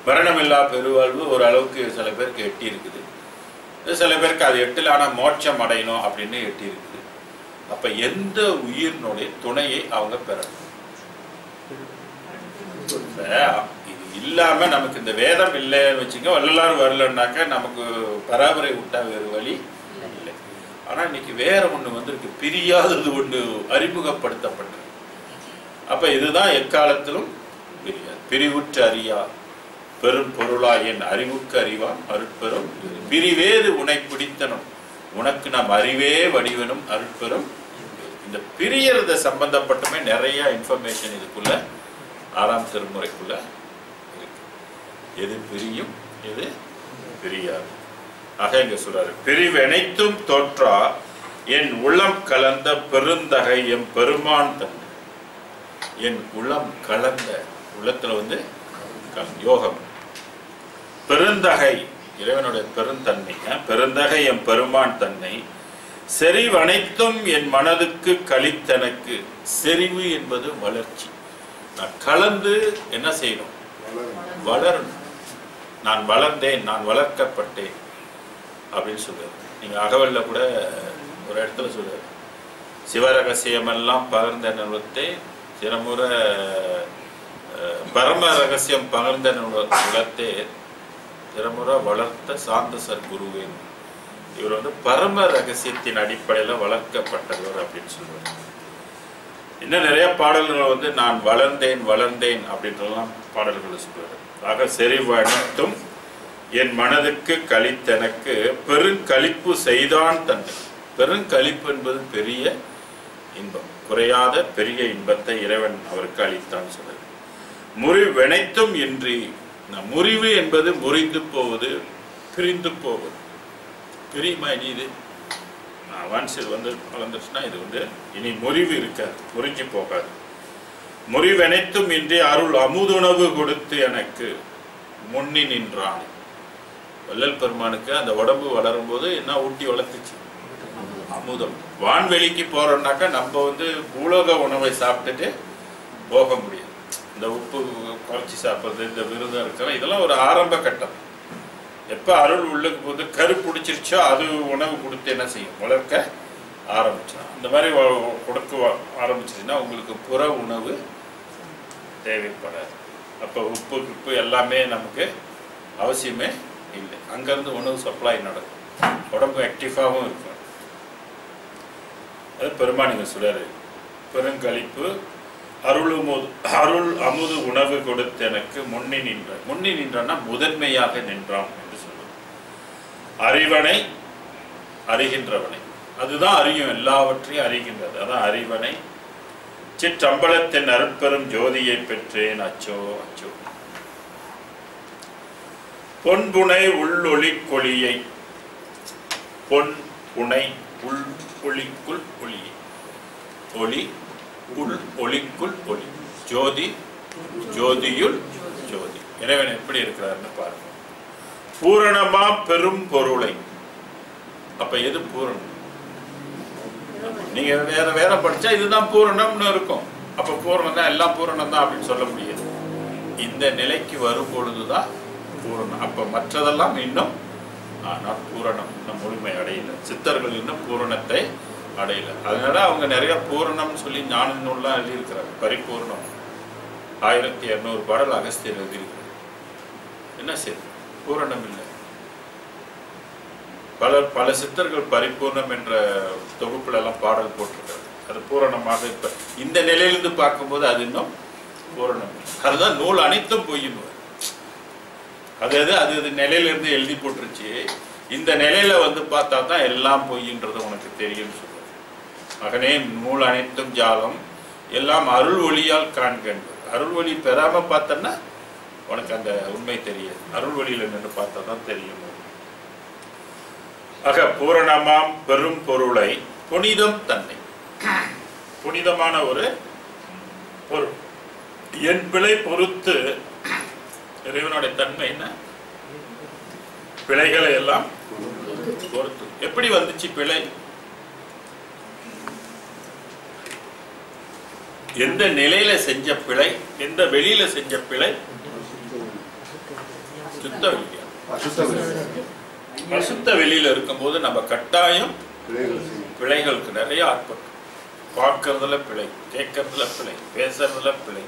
[SPEAKER 1] மரணமில்லா பெருவாழ்வு ஒரு அளவுக்கு சில பேருக்கு எட்டி இருக்குது, சில பேருக்கு அது எட்டல, ஆனா மோட்சம் அடையணும் அப்படின்னு எட்டி இருக்குது. அப்ப எந்த உயிரினுடைய துணையை அவங்க பெறணும்? இது இல்லாம நமக்கு இந்த வேதம் இல்லைன்னு வச்சுங்க, எல்லாரும் வரலன்னாக்க நமக்கு பராபரை விட்டா வேறு வழி இல்லை. ஆனா இன்னைக்கு வேற ஒண்ணு வந்திருக்கு, பிரியாதது ஒண்ணு அறிமுகப்படுத்தப்பட்டது. அப்ப இதுதான் எக்காலத்திலும் பிரியாது. பிரிவுற்று அறியா பெரும் பொருளா என் அறிவுக்கு அறிவான் அருட்பெரும் பிரிவேது உனை பிடித்தனும் உனக்கு நாம் அறிவே வடிவனும் அருட்பெரும். இந்த பிரியறத சம்பந்தப்பட்டுமே நிறைய இன்ஃபர்மேஷன் இதுக்குள்ள 6ஆம் திருமுறைக்குள்ள இருக்கு. எது பிரியும் எது பிரியாது. ஆக இங்க சொல்றாரு, பிரிவனைத்தும் தோற்றா என் உளம் கலந்த பெருந்தகை எம் பெருமான் தன்னை. என் உளம் கலந்த, உள்ளத்துல வந்து யோகம், பெருந்தகை இறைவனுடைய பெருந்தன்மை, பெருந்தகை எம் பெருமான் தன்னை செறிவனைத்தும் என் மனதுக்கு கழித்தனக்கு. செறிவு என்பது வளர்ச்சி. நான் கலந்து என்ன செய்யணும்? வளரணும். நான் வளர்ந்தேன், நான் வளர்க்கப்பட்டேன் அப்படின்னு சொல்றாரு. நீங்க அகவல்ல கூட ஒரு இடத்துல சொல்றாரு, சிவரகசியமெல்லாம் பகர்ந்த நிலத்தை சிறமுற பரம ரகசியம் பகர்ந்த நிலத்தை திறமுறை வளர்த்த சாந்த சர்க்குருவேன். இவர் வந்து பரம ரகசியத்தின் அடிப்படையில வளர்க்கப்பட்டவர் அப்படின்னு சொல்றாரு. இன்னும் நிறைய பாடல்கள் வந்து நான் வளர்ந்தேன் வளர்ந்தேன் அப்படின்றலாம் பாடல்கள் சொல்றாரு. ஆக செறிவனைத்தும் என் மனதுக்கு கழித்தனக்கு பெருங்களிப்பு செய்தான் தன்னை. பெருங்களிப்பு என்பது பெரிய இன்பம், குறையாத பெரிய இன்பத்தை இறைவன் அவருக்கு அளித்தான் சொல்றாரு. முறிவனைத்தும் இன்றி, முறிவு என்பது முறிந்து போவது, பிரிந்து போவது. பிரியுமா இனி இது ஒன்ஸ் இது வந்து வளர்ந்துச்சுன்னா இது வந்து இனி முறிவு இருக்காது, முறிஞ்சு போகாது. முறிவனைத்தும் இன்றி அருள் அமுதுணவு கொடுத்து எனக்கு முன்னி நின்றான். வள்ளல் பெருமானுக்கு அந்த உடம்பு வளரும் போது என்ன ஊட்டி வளர்த்துச்சு? அமுதம். வான்வெளிக்கு போறோம்னாக்கா நம்ம வந்து பூலோக உணவை சாப்பிட்டுட்டு போக முடியாது. இந்த உப்பு குறைச்சி சாப்பிட்றது, இந்த விரதம் இருக்கிற இதெல்லாம் ஒரு ஆரம்ப கட்டம். எப்போ அருள் உள்ளுக்கு போது கரு பிடிச்சிருச்சோ அது உணவு கொடுத்து என்ன செய்யும்? வளர்க்க ஆரம்பிச்சோம். அந்த மாதிரி கொடுக்க ஆரம்பிச்சிச்சுன்னா உங்களுக்கு புற உணவு தேவைப்படாது. அப்போ உப்பு எல்லாமே நமக்கு அவசியமே இல்லை. அங்கேருந்து உணவு சப்ளை நடக்கும், உடம்பு ஆக்டிவாகவும் இருக்கும். அது பெருமானிங்க சொல்றாரு, பெருங்களிப்பு அருள் அமுது உணவு கொடுத்து எனக்கு முன்னி நின்ற. முன்னி நின்றான்னா முதன்மையாக நின்றான் என்று சொல்லுவோம். அறிவனை அறிகின்றவனை, அதுதான் அறியும், எல்லாவற்றையும் அறிகின்றது. அதான் அறிவனை. சிற்றம்பலத்தின் அருட்பெரும் ஜோதியை பெற்றேன் அச்சோ அச்சோ. பொன்புனை உள்ளொளி கொளியை, பொன் புனை உள் ஒளிக்குள் ஒளியை, ஒளி உள் ஒளிக்குள் ஒளி, ஜோதி ஜோதியுள் ஜோதி. இறைவன் எப்படி இருக்கிறார்னு பாருங்க. பூரணமா பெரும் பொருளை. அப்ப எது பூரணம்? நீங்க வேற வேற படிச்சா இதுதான் பூரணம்னு இருக்கும். அப்ப பூரணம் தான், எல்லாம் பூரணம் தான் அப்படின்னு சொல்ல முடியாது. இந்த நிலைக்கு வரும் பொழுதுதான் பூரணம். அப்ப மற்றதெல்லாம் இன்னும் ஆனால் பூரணம் இன்னும் முழுமை அடையல. சித்தர்கள் இன்னும் பூரணத்தை அடையல. அதனால அவங்க நிறைய பூரணம்னு சொல்லி ஞான நூல்லாம் எழுதியிருக்கிறாங்க. பரிபூர்ணம் 1200 பாடல் அகஸ்தியர் எழுதியிருக்கிறார். என்ன செய்யும்? பூரணம் இல்லை. பல சித்தர்கள் பரிபூர்ணம் என்ற தொகுப்புல எல்லாம் பாடல் போட்டிருக்காரு. அது பூரணமாக இப்ப இந்த நிலையிலிருந்து பார்க்கும்போது அது இன்னும் பூரணம். அதுதான் நூல் அனைத்தும் பொய்யும். அது நிலையிலிருந்து எழுதி போட்டுருச்சு. இந்த நிலையில வந்து பார்த்தா தான் எல்லாம் பொய்ன்றது உனக்கு தெரியும் சொல்லுவார். மகனே, நூல் அனைத்தும் ஜாலம், எல்லாம் அருள் ஒளியால் காண்கின்ற. அருள் ஒளி பெறாம பார்த்தன்னா உனக்கு அந்த உண்மை தெரியாது. அருள் ஒளியில நின்று பார்த்தா தான் தெரியும். ஆக பூரணமாம் பெரும் பொருளை புனிதம் தன்னை, புனிதமான ஒரு பொருள். என் பிழை பொறுத்து இறைவனுடைய தன்மை என்ன? பிழைகளை எல்லாம் பொறுத்து. எப்படி வந்துச்சு பிழை? எந்த நிலையில செஞ்ச பிழை, எந்த வெளியில செஞ்ச பிழை? சுத்த வெளியா? அசுத்த வெளியில இருக்கும்போது நம்ம கட்டாயம் பிழைகளுக்கு நிறைய ஆட்பட்டோம். பார்க்கறதுல பிழை, கேட்கறதுல பிழை, பேசுறதுல பிழை,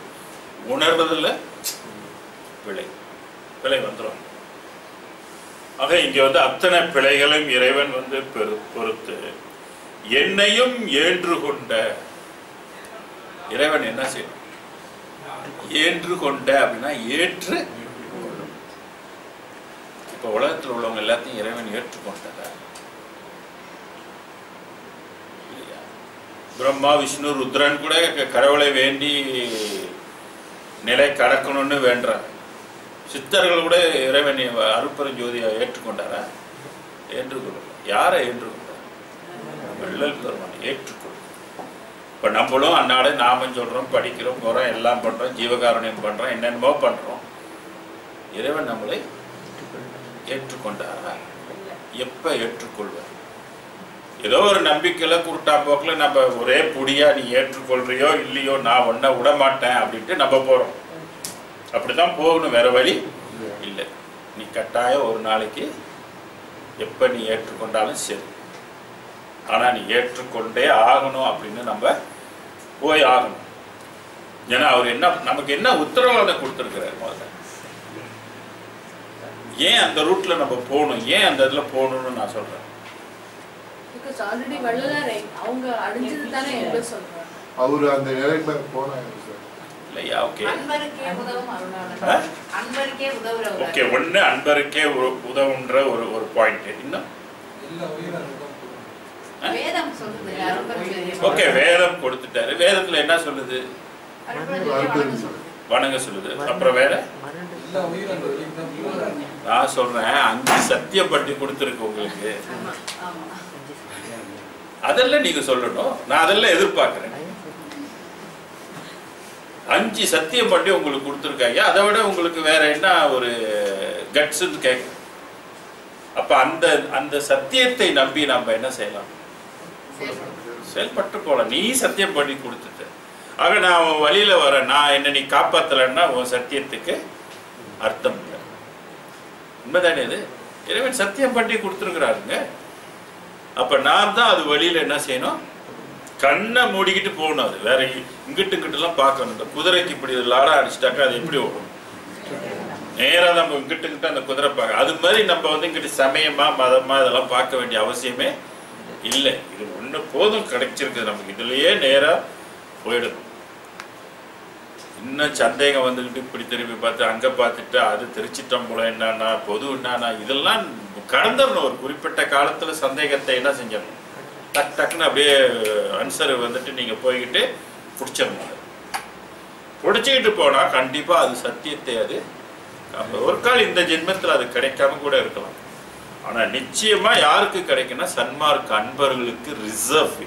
[SPEAKER 1] உணர்வதில் பிழை, பிழை வந்துடும். ஆக இங்க வந்து அத்தனை பிழைகளும் இறைவன் வந்து பொறுத்து என்னையும் ஏற்று கொண்ட இறைவன் என்ன செய்யும்? ஏற்று கொண்ட அப்படின்னா ஏற்று. இப்ப உலகத்தில் உள்ளவங்க எல்லாத்தையும் இறைவன் ஏற்றுக்கொண்டதா? பிரம்மா, விஷ்ணு, ருத்ரன் கூட கடவுளை வேண்டி நிலை கடக்கணும்னு வேண்டாங்க. சித்தர்கள் கூட இறைவன் அருட்பெருஞ்சோதியை ஏற்றுக்கொண்டாரா? ஏற்றுக்கொள்ள. யாரை ஏற்றுக்கொண்டார்? வள்ளல் பெருமானை ஏற்றுக்கொள்ள. இப்ப நம்மளும் அன்னாட நாமம் சொல்றோம், படிக்கிறோம், போறோம், எல்லாம் பண்றோம், ஜீவகாருண்யம் பண்றோம், என்னென்னமோ பண்றோம். இறைவன் நம்மளை ஏற்றுக்கொண்டாரா? எப்ப ஏற்றுக்கொள்வார்? ஏதோ ஒரு நம்பிக்கையில குருட்டா போக்குல நம்ம ஒரே புடியா நீ ஏற்றுக்கொள்றியோ இல்லையோ, நான் ஒன்ன விட மாட்டேன் அப்படின்ட்டு நம்ம போறோம். அப்படிதான் போகணும், வேற வழி இல்லை. நீ கட்டாயம் ஒரு நாளைக்கு எப்ப நீ ஏற்றுக்கொண்டாலும் சரி, ஆனா நீ ஏற்றுக்கொண்டே ஆகணும் அப்படின்னு நம்ம போய் ஆகணும். ஏன்னா அவர் என்ன நமக்கு என்ன உத்தரவாதம் கொடுத்திருக்கிறார்? முதல்ல ஏன் அந்த ரூட்ல நம்ம போகணும், ஏன் அந்த இதுல போகணும்னு நான் சொல்றேன்.
[SPEAKER 2] அவரு அந்த நிலைக்கு போனாங்க.
[SPEAKER 1] இல்லையா? ஓகே ஓகே, ஒண்ணு அன்பருக்கே உதவுன்ற ஒரு பாயிண்ட். இன்னும் ஓகே, வேதம் கொடுத்துட்டாரு. வேதத்துல என்ன சொல்லுது? வணங்க சொல்லுது. அப்புறம் வேற நான் சொல்றேன், 5 சத்தியம் பண்ணி கொடுத்துருக்கு உங்களுக்கு. அதெல்லாம் நீங்க சொல்லணும், நான் அதெல்லாம் எதிர்பார்க்கிறேன். 5 சத்தியம் பண்ணி உங்களுக்கு கொடுத்துருக்காங்க. அதை விட உங்களுக்கு வேற என்ன ஒரு கட்ஸ் கேட்க? அப்ப அந்த சத்தியத்தை நம்பி நம்ம என்ன செய்யலாம்? செயல்பட்டு போலாம். நீ சத்தியம் பண்ணி கொடுத்துட்ட, ஆக நான் உன் வழியில வரேன், நான் என்ன நீ காப்பாத்தலன்னா உன் சத்தியத்துக்கு அர்த்தம் இல்லை. உண்மைதானே? இது இறைவன் சத்தியம் பண்ணி கொடுத்துருக்கிறாருங்க. அப்ப நான் தான் அது வழியில என்ன செய்யணும்? கண்ணை மூடிக்கிட்டு போகணும். அது வேற இங்கிட்டு இங்கிட்டுலாம் பார்க்கணும். இந்த குதிரைக்கு இப்படி லாடா அடிச்சுட்டாக்கா அது எப்படி ஓடும்? நேராக நம்ம இங்கிட்டு இங்கிட்ட அந்த குதிரை பார்க்க. அது மாதிரி நம்ம வந்து இங்கிட்டு சமயமா மதமா இதெல்லாம் பார்க்க வேண்டிய அவசியமே இல்லை. இது ஒண்ணு போதும், கிடைச்சிருக்கு நமக்கு. இதுலயே நேரா போயிடணும். இன்னும் சந்தேகம் வந்துக்கிட்டு இப்படி திரும்பி பார்த்து அங்க பார்த்துட்டு அது திருச்சிட்டம் போல என்னன்னா பொது என்னன்னா இதெல்லாம் கடந்துடணும். ஒரு குறிப்பிட்ட காலத்துல சந்தேகத்தை என்ன செஞ்சிடணும், டக் டக்குன்னு அப்படியே ஆன்சர் வந்துட்டு நீங்க போய்கிட்டு பிடிச்சிடணும். பிடிச்சிக்கிட்டு போனா கண்டிப்பா அது சத்தியத்தை அது ஒரு கால் இந்த ஜென்மத்தில் அது கிடைக்காம கூட இருக்கலாம். ஆனா நிச்சயமா யாருக்கு கிடைக்குன்னா சன்மார்க்க அன்பர்களுக்கு ரிசர்வ்.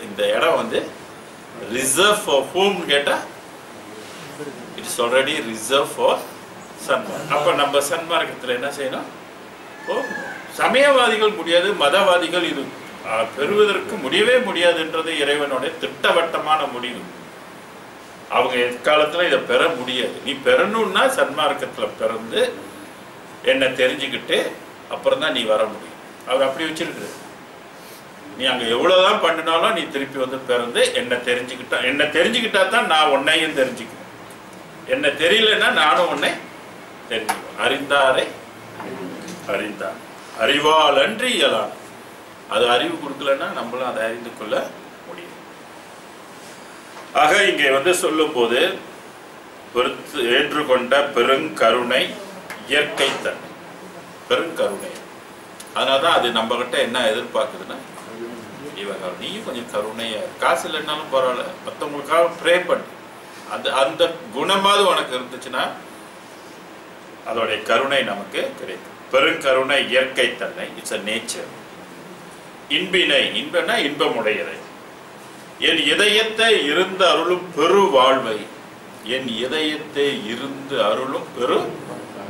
[SPEAKER 1] இந்த இடம் வந்து ரிசர்வ் ஃபார் ஹூம் கேட்டா it's already reserve for Sanmar. அப்ப நம்ம சன்மார்க்கத்தில் என்ன செய்யணும்? சமயவாதிகள் முடியாது, மதவாதிகள் இது பெறுவதற்கு முடியவே முடியாதுன்றது இறைவனுடைய திட்டவட்டமான முடிவு. அவங்க எக்காலத்துல இதை பெற முடியாது. நீ பெறணும்னா சன்மார்க்கத்துல பிறந்து என்ன தெரிஞ்சுக்கிட்டு அப்புறம் தான் நீ வர முடியும். அவர் அப்படி வச்சிருக்குது. நீ அங்க எவ்வளவுதான் பண்ணினாலும் நீ திருப்பி வந்து பிறந்து என்ன தெரிஞ்சுக்கிட்டா தான் நான் உன்னையும் தெரிஞ்சுக்கிறேன். என்ன தெரியலன்னா நானும் உன்னை தெரிஞ்சுக்கோ. அறிந்தாரை அறிந்தார், அறிவால் அன்றி இயலான். அது அறிவு கொடுக்கலன்னா நம்மளும் அதை அறிந்து கொள்ள முடியும். ஆக இங்கே சொல்லும் போது பொறுத்து ஏற்றுக்கொண்ட பெருங்கருணை இயற்கை தன்மை, பெருங்கருணை. அதனாலதான் அது நம்ம கிட்ட என்ன எதிர்பார்க்குதுன்னா, இவங்க நீயும் கொஞ்சம் கருணையா, காசு இல்லைன்னாலும் பரவாயில்ல, மற்றவங்களுக்காக ப்ரே பண்ணு. அந்த குணமாவது உனக்கு இருந்துச்சுன்னா அதோடைய கருணை நமக்கு கிடைக்கும். பெருங்கருணை இயற்கை தன்மை, இட்ஸ் அ நேச்சர். இன்பினை, இன்பனா இன்பமுடையதை. என் இதயத்தை இருந்து அருளும் பெரு வாழ்வை, என் இதயத்தை இருந்து அருளும்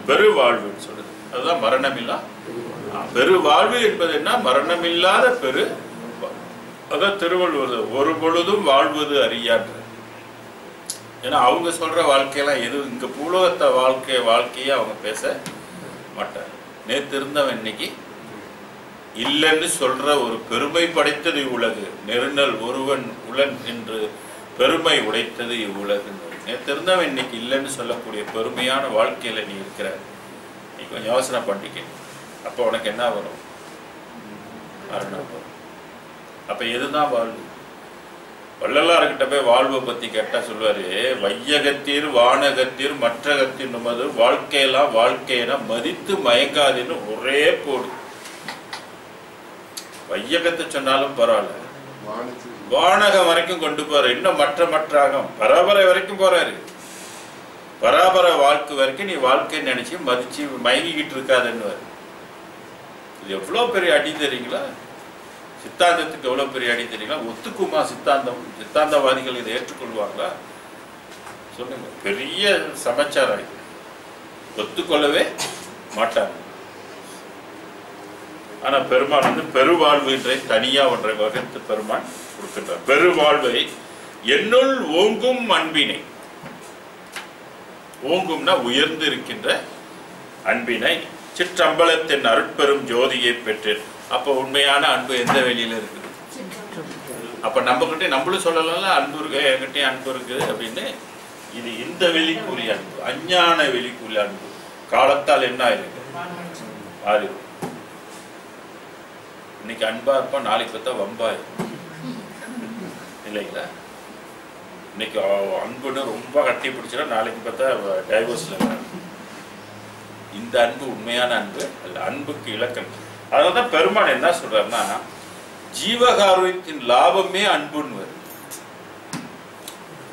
[SPEAKER 1] பெரு வாழ்வுன்னு சொல்லுது. அதுதான் மரணமில்லா பெரு வாழ்வு என்பது என்ன? மரணமில்லாத பெரு. அதான் திருவள்ளுவர் ஒரு பொழுதும் வாழ்வது அறியாற்று. ஏன்னா அவங்க சொல்ற வாழ்க்கையெல்லாம் எது இங்க பூலோகத்தை வாழ்க்கையை அவங்க பேச மாட்டாங்க. நேற்று இருந்தவன் இன்னைக்கு இல்லைன்னு சொல்ற ஒரு பெருமை படைத்தது இவ்வுலகு. நெருநல் ஒருவன் உலன் என்று பெருமை உடைத்தது இவ்வுலகு. நேற்று இருந்தவன் இன்னைக்கு இல்லைன்னு சொல்லக்கூடிய பெருமையான வாழ்க்கையில நீ இருக்கிற. நீ கொஞ்சம் யோசனை பண்ணிக்க. அப்போ உனக்கு என்ன வரும்? மரணம் வரும். அப்ப எதுதான் வாழ்வு? வள்ளலார்கிட்ட போய் வாழ்வை பத்தி கேட்டா சொல்லுவாரு, வையகத்தீர் வானகத்தீர் மற்றகத்தின் நுமது வாழ்க்கையெல்லாம் வாழ்க்கையென மதித்து மயங்காதுன்னு ஒரே போடு. வையகத்தை சொன்னாலும் பரவாயில்ல, வானகம் வரைக்கும் கொண்டு போறாரு. இன்னும் மற்றாகம் பராபரை வரைக்கும் போறாரு. பராபர வாழ்க்கை வரைக்கும் நீ வாழ்க்கைன்னு நினைச்சு மதிச்சு மயங்கிக்கிட்டு இருக்காதுன்னு. இது எவ்வளவு பெரிய அடி தெரியுங்களா? சித்தாந்தத்துக்கு எவ்வளவு பெரிய அடி தெரியுங்களா? ஒத்துக்குமா சித்தாந்தம்? சித்தாந்தவாதிகள் இதை ஏற்றுக்கொள்வாங்களா? சொல்லுங்க. பெரிய சமாச்சாரம் இது. ஒத்துக்கொள்ளவே மாட்டாங்க. ஆனா பெருமான் பெருவாழ்வு என்ற தனியா ஒன்றை வகுத்து பெருமான் கொடுக்கின்றார். பெருவாழ்வை என்னுள் ஓங்கும் அன்பினை, ஓங்கும்னா உயர்ந்து இருக்கின்ற அன்பினை சிற்றம்பலத்தின் அருட்பெரும் ஜோதியை பெற்று. அப்ப உண்மையான அன்பு எந்த வெளியில இருக்குது? அப்ப நம்ம கிட்ட நம்மளும் சொல்லலாம் அன்பு இருக்கு, என்கிட்டயும் அன்பு இருக்குது அப்படின்னு. இது இந்த வெளிக்குரிய அன்பு, அஞ்ஞான வெளிக்குரிய அன்பு. காலத்தால் என்ன ஆயிருக்கு? மாறி. இன்னைக்கு அன்பா இருப்பா, நாளைக்கு பார்த்தா வம்பாய் இல்லைங்களா? இன்னைக்கு அன்புன்னு ரொம்ப கட்டி பிடிச்சா நாளைக்கு பார்த்தா டைவர்ஸ்ல. இந்த அன்பு உண்மையான அன்பு அல்ல. அன்புக்கு இலக்கணம். அதனால்தான் பெருமான் என்ன சொல்றாருன்னா, ஜீவகாருண்யத்தின் லாபமே அன்புன்னு வருது.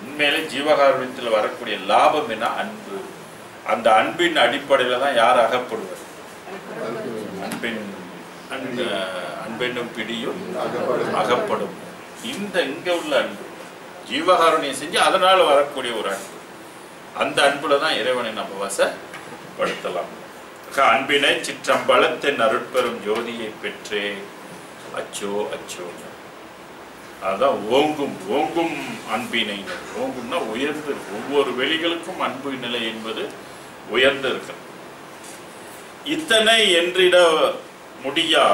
[SPEAKER 1] உண்மையிலே ஜீவகாருண்யத்தில் வரக்கூடிய லாபம் என்ன? அன்பு. அந்த அன்பின் அடிப்படையில தான் யார் அகப்படுவார்? அன்பென்னும் பிடியும் அகப்படும். இங்க உள்ள அன்பு ஜீவகாருண்யம் செஞ்சு அதனால வரக்கூடிய ஒரு அன்பு. அந்த அன்புல தான் இறைவனை நம்ம வசப்படுத்தலாம். அன்பினை சிற்றம்பலத்தின் அருட்பெரும் ஜோதியை பெற்றே அச்சோ அச்சோ. அதான் ஓங்கும் ஓங்கும் அன்பினை. ஓங்கும்னா உயர்ந்து, ஒவ்வொரு வெளிகளுக்கும் அன்பு நிலை என்பது உயர்ந்து இருக்கு. இத்தனை என்றிட முடியா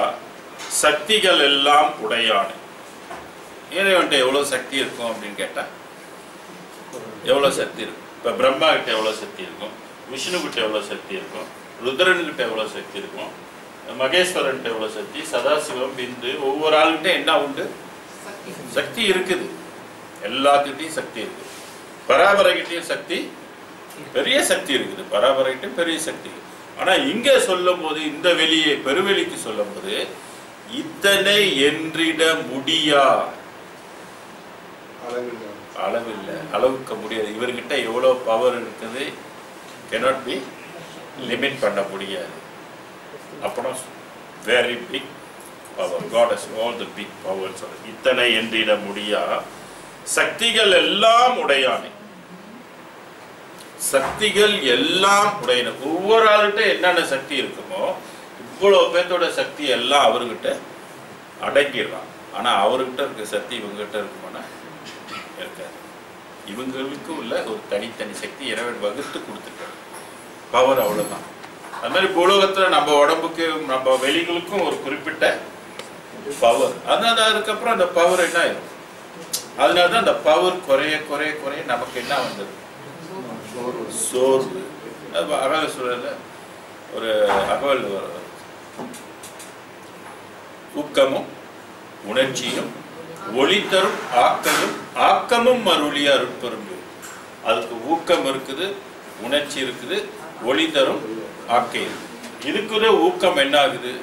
[SPEAKER 1] சக்திகள் எல்லாம் உடையானே. இறைவன்ட்ட எவ்வளவு சக்தி இருக்கும் அப்படின்னு கேட்டா எவ்வளவு சக்தி இருக்கும்? இப்ப பிரம்மா கிட்ட எவ்வளவு சக்தி இருக்கும்? விஷ்ணு கிட்ட எவ்வளவு சக்தி இருக்கும்? ருத்ரன் கிட்ட எவ்வளவு சக்தி இருக்கும்? மகேஸ்வரன் எவ்வளவு சக்தி? சதாசிவம், பிந்து, ஒவ்வொரு ஆளுகிட்ட என்ன உண்டு? சக்தி இருக்குது. எல்லாத்துக்கிட்டையும் சக்தி இருக்கு. பராபரைகிட்டையும் சக்தி, பெரிய சக்தி இருக்குது. பராபரைகிட்டையும் பெரிய சக்தி. ஆனா இங்க சொல்லும் போது, இந்த வெளியே பெருவெளிக்கு சொல்லும் போது, இத்தனை என்றிட முடியா, அளவில்லை, அளவுக்க முடியாது. இவர்கிட்ட எவ்வளவு பவர் இருக்குது, cannot be limit பண்ண முடியாது. அப்புறம் very big power. God has all the big powers. இத்தனை என்றிட முடியா சக்திகள் எல்லாம் உடையானே. சக்திகள் எல்லாம் உடையன. ஒவ்வொரு ஆளுகிட்ட என்னென்ன சக்தி இருக்குமோ இவ்வளவு பேர்த்தோட சக்தி எல்லாம் அவர்கிட்ட அடங்கிடலாம். ஆனா அவர்கிட்ட இருக்க சக்தி இவங்ககிட்ட இருக்குமானா இருக்காது. இவங்களுக்கு உள்ள ஒரு தனித்தனி சக்தி இறைவன் வகுத்து கொடுத்துட்டார். பவர் அவ்வளவுதான். அது மாதிரி பூலோகத்துல நம்ம உடம்புக்கு, நம்ம வெளிகளுக்கும் ஒரு குறிப்பிட்ட பவர். அதனால அதுக்கப்புறம் அந்த பவர் என்ன ஆயிடும்? அதனாலதான் அந்த பவர் குறைய குறைய குறைய நமக்கு என்ன வந்தது? சோர்வு. அது அகல சூழல்ல ஒரு அகவல் ஊக்கமும் உணர்ச்சியும் ஒளி தரும் ஆக்கமும் அருளிய அருட்பெரும். அதுக்கு ஊக்கம் இருக்குது, உணர்ச்சி இருக்குது, ஒளி தரும் ஆக்கை. இதுக்குள்ள ஊக்கம் என்ன ஆகுது?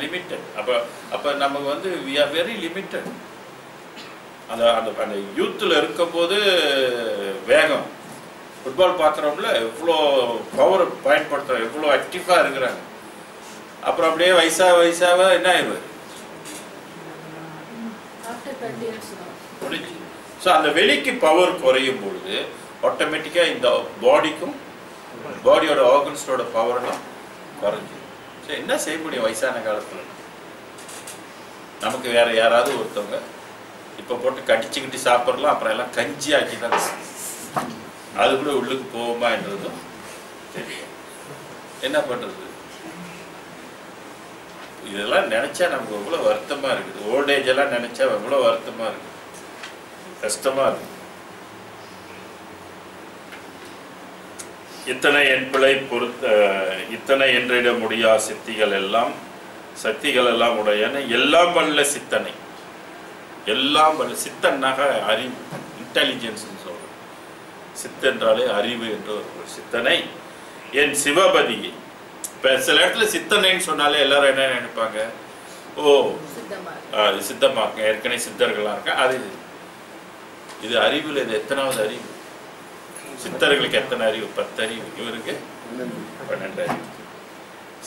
[SPEAKER 1] லிமிட்டட். அப்ப நமக்கு வந்து we are very limited. அந்த அந்த யூத்தில் இருக்கும்போது வேகம் ஃபுட்பால் பார்க்குறோம்ல, எவ்வளோ பவர் பயன்படுத்துகிறோம், எவ்வளோ ஆக்டிவாக இருக்கிறாங்க. அப்புறம் அப்படியே வயசாக என்ன ஆயிடுவார்? முடிஞ்சு. ஸோ அந்த வெளிக்கு பவர் குறையும் பொழுது ஆட்டோமேட்டிக்காக இந்த பாடியோட ஆர்கன்ஸோட பவர்லாம் குறைஞ்சி. ஸோ என்ன செய்ய முடியும் வயசான காலத்தில்? நமக்கு வேற யாராவது ஒருத்தவங்க இப்போ போட்டு கடிச்சுக்கிட்டு சாப்பிட்றலாம், அப்புறம் எல்லாம் கஞ்சி ஆக்கி தான் அது கூட உள்ளுக்கு போகுமா என்றதும் தெரியும். என்ன பண்ணுறது? இதெல்லாம் நினைச்சா நமக்கு எவ்வளோ வருத்தமாக இருக்குது. ஓல்டேஜ் எல்லாம் நினைச்சா எவ்வளோ வருத்தமாக இருக்குது, கஷ்டமாக இருக்குது. இத்தனை என் பிழை இத்தனை என்றிட முடியா சக்திகள் எல்லாம் உடையன எல்லாம் வல்ல சித்தனை. எல்லாம் வல்ல சித்தனாக அறிவு, இன்டெலிஜென்ஸ் சொல்றோம். சித்தென்றாலே அறிவு என்ற ஒரு சித்தனை என் சிவபதியை. இப்போ சில இடத்துல சித்தனைன்னு சொன்னாலே எல்லாரும் என்ன நினைப்பாங்க? ஓ சித்தமா இருக்க, ஏற்கனவே சித்தர்களாக இருக்க. அது இது அறிவில் இது எத்தனாவது அறிவு? சித்தர்களுக்கு எத்தனை அறிவு? 10 அறிவு. இவருக்கு 12 அறிவு.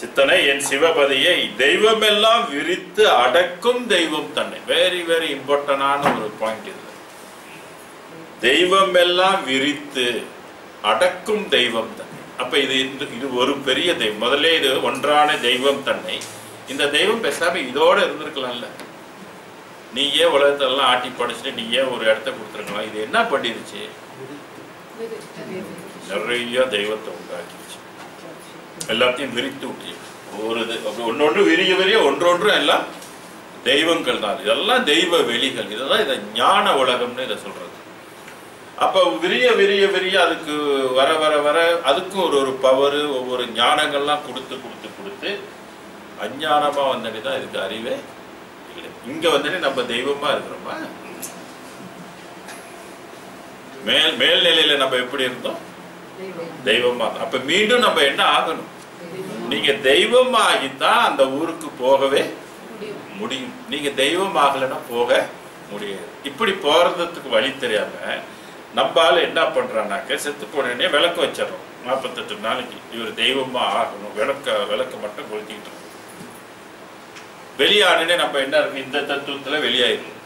[SPEAKER 1] சித்தனை என் சிவபதியை தெய்வமெல்லாம் விரித்து அடக்கும் தெய்வம் தன்னை. வெரி வெரி இம்பார்ட்டன்டான ஒரு பாயிண்ட் இது. தெய்வம் எல்லாம் விரித்து அடக்கும் தெய்வம் தன்னை. அப்ப இது ஒரு பெரிய தெய்வம். முதல்ல இது ஒன்றான தெய்வம் தன்னை. இந்த தெய்வம் பேசாம இதோட இருந்திருக்கலாம்ல. நீயே உலகத்தெல்லாம் ஆட்டி படைச்சிட்டு நீயே ஒரு இடத்த கொடுத்துருக்கலாம். இது என்ன பண்ணிருச்சு? நிறைய தெய்வத்தை உண்டாக்கிடுச்சு, எல்லாத்தையும் விரித்து விட்டு ஒன்னொன்று விரிய ஒன்றொன்று எல்லாம் தெய்வங்கள் தான். இதெல்லாம் தெய்வ வெளிகள். இதெல்லாம் இதை ஞான உலகம்னு இதை சொல்றது. அப்ப விரிய அதுக்கு வர அதுக்கும் ஒரு பவர், ஒவ்வொரு ஞானங்கள்லாம் கொடுத்து அஞ்ஞானமா வந்ததுதான் இதுக்கு அறிவே இல்லை. இங்க வந்தனே நம்ம தெய்வமா இருக்கிறோமா? மேல்நிலையில நம்ம எப்படி இருந்தோம்? தெய்வமா. அப்ப மீண்டும் நம்ம என்ன ஆகணும்? நீங்க தெய்வம் ஆகித்தான் அந்த ஊருக்கு போகவே முடியும். நீங்க தெய்வம் ஆகலைன்னா போக முடியாது. இப்படி போறதுக்கு வழி தெரியாம நம்மால என்ன பண்றான்னாக்க செத்து போனே விளக்கு வச்சிடறோம். 48 நாளைக்கு இவர் தெய்வமா ஆகணும், விளக்க மட்டும் கொளுத்திக்கிட்டு இருக்கோம். வெளியானே நம்ம என்ன இருக்கு? இந்த தத்துவத்துல வெளியாயிடும்,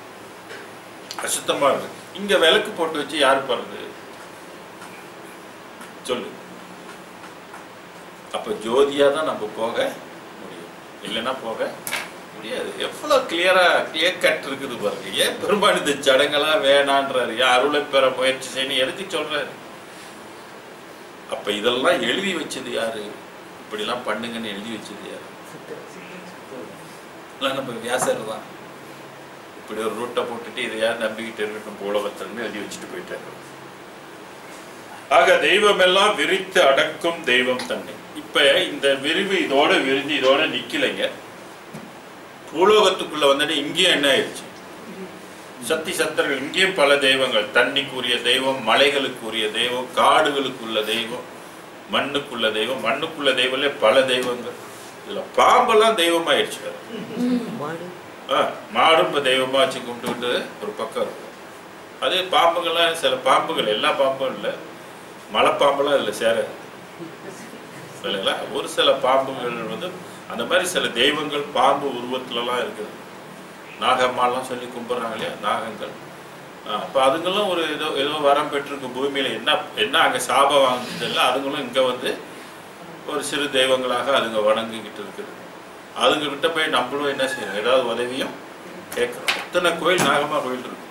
[SPEAKER 1] அசுத்தமா இருக்கு. இங்க விளக்கு போட்டு வச்சு யாரு போறது சொல்லு? அப்ப ஜோதியா தான் நம்ம போக முடியும், இல்லைன்னா போக முடியாது. எவ்வளவு கிளியர் கட் இருக்குது பாருங்க. ஏன் பெரும்பாலும் இந்த சடங்கெல்லாம் வேணான்றாரு? அருளை பெற முயற்சி செய்யணும் எதுக்கு சொல்றாரு? அப்ப இதெல்லாம் எழுதி வச்சது யாரு? இப்படி எல்லாம் பண்ணுங்கன்னு எழுதி வச்சது யாரு? நம்ம வியாசர் தான். இப்படி ஒரு ரூட்டை போட்டுட்டு இதை யார் நம்பிக்கிட்டு இருக்கட்டும் போலவத்தன்னு எழுதி வச்சுட்டு போயிட்டாரு. ஆக தெய்வம் எல்லாம் விரித்து அடக்கும் தெய்வம் தன்னை. இப்ப இந்த விரிவு இதோட விரிஞ்சு இதோட நிக்கலைங்க. பூலோகத்துக்குள்ள வந்துட்டு இங்கேயும் என்ன ஆயிடுச்சு? சக்தி சத்தர்கள் இங்கேயும் பல தெய்வங்கள். தண்ணிக்குரிய தெய்வம், மலைகளுக்குரிய தெய்வம், காடுகளுக்குள்ள தெய்வம், மண்ணுக்குள்ள தெய்வம். மண்ணுக்குள்ள தெய்வம்ல பல தெய்வங்கள். இதுல பாம்பெல்லாம் தெய்வமாயிடுச்சு. மாடும் இப்ப தெய்வமா வச்சு கும்பிட்டு ஒரு பக்கம் இருக்கும். அதே பாம்புகள்லாம் சில பாம்புகள், எல்லா பாம்பும் இல்லை, மலைப்பாம்பெல்லாம் இதுல சேர இல்லைங்களா? ஒரு சில பாம்புகள் வந்து அந்த மாதிரி சில தெய்வங்கள் பாம்பு உருவத்துலலாம் இருக்குது. நாகம்மாலாம் சொல்லி கும்பிட்றாங்க இல்லையா, நாகங்கள். அப்போ அதுங்களும் ஒரு ஏதோ வரம் பெற்றிருக்கு பூமியில. என்ன அங்கே சாபம் வாங்குறது இல்லை, அதுங்களும் இங்கே வந்து ஒரு சிறு தெய்வங்களாக அதுங்க வணங்கிக்கிட்டு இருக்குது. அதுங்ககிட்ட போய் நம்மளும் என்ன செய்யணும்? ஏதாவது உதவியும் கேட்குறோம். எத்தனை கோயில் நாகம்மா கோயில் இருக்கு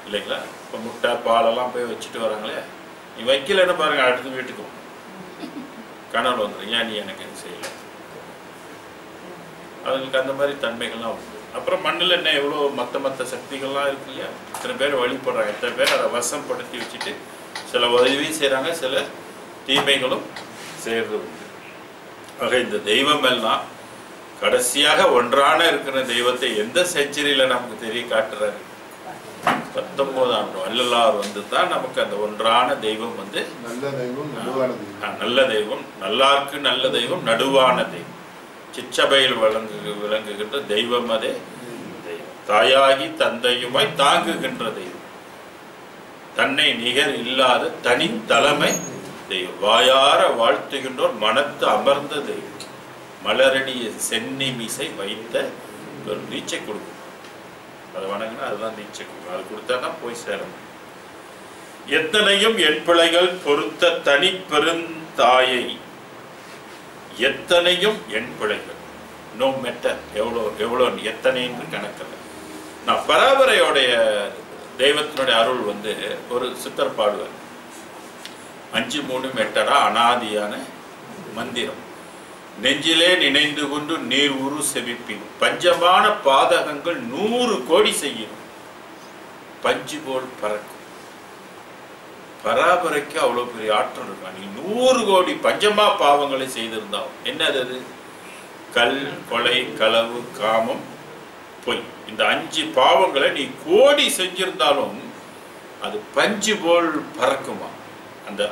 [SPEAKER 1] இல்லைங்களா? இப்போ முட்டை பாலெல்லாம் போய் வச்சுட்டு வராங்களே. நீ வைக்கலன்னு பாருங்க, அடுத்து வீட்டுக்கும் கனவு வந்துடும். ஏன் நீ எனக்கு என்ன செய்யலை? அதுங்களுக்கு அந்த மாதிரி தன்மைகள்லாம் உண்டு. அப்புறம் மண்ணில் என்ன எவ்வளோ மற்ற சக்திகள்லாம் இருக்கு இல்லையா? இத்தனை பேர் வழிபடுறாங்க, எத்தனை பேர் அதை வசப்படுத்தி வச்சுட்டு சில உதவி செய்கிறாங்க, சில தீமைகளும் செய்கிறது உண்டு. ஆக இந்த தெய்வம் எல்லாம் கடைசியாக ஒன்றான இருக்கிற தெய்வத்தை எந்த செஞ்சுரியில் நமக்கு தெரிய காட்டுறாரு? 19ஆம் வள்ளலார் வந்து தான் நமக்கு அந்த ஒன்றான தெய்வம் வந்து
[SPEAKER 2] நல்ல தெய்வம், நடுவான தெய்வம்.
[SPEAKER 1] நல்ல தெய்வம், நல்லாருக்கு நல்ல தெய்வம், நடுவான தெய்வம், சிற்றபையில் விளங்குகின்ற தெய்வம் அதே தெய்வம், தாயாகி தந்தையுமாய் தாங்குகின்ற தெய்வம், தன்னை நிகர் இல்லாத தனி தலைமை தெய்வம், வாயார வாழ்த்துகின்றோர் மனத்து அமர்ந்த தெய்வம், மலரடிய சென்னி மீசை வைத்த ஒரு நீச்சை கொடுக்கும். அதை வணங்கினா அதுதான் நீச்சை கொடுக்கும். அது கொடுத்தா தான் போய் சேரும். எத்தனையும் என் பிள்ளைகள் பொறுத்த தனி பெருந்தாயை, எத்தனையும் என் பிள்ளைகள், நோ மெட்டர், எவ்வளோ எத்தனைன்னு கணக்கில். நான் பராபரையோடைய தெய்வத்தினுடைய அருள் வந்து ஒரு சித்தர் பாடுவார். 5-3 மெட்டரா அனாதியான மந்திரம், நெஞ்சிலே நினைந்து கொண்டு நீர் உரு செவிப்பின், பஞ்சமான பாதகங்கள் 100 கோடி செய்யும், பஞ்சு போல் பறக்கும். பராபரைக்கு அவ்வளவு பெரிய ஆற்றல் இருக்கா. நீ 100 கோடி பஞ்சமா பாவங்களை செய்திருந்தால் என்னது? அது கல், கொலை, களவு, காமம், பொய், இந்த 5 பாவங்களை நீ கோடி செஞ்சிருந்தாலும் அது பஞ்சு போல் பறக்குமா.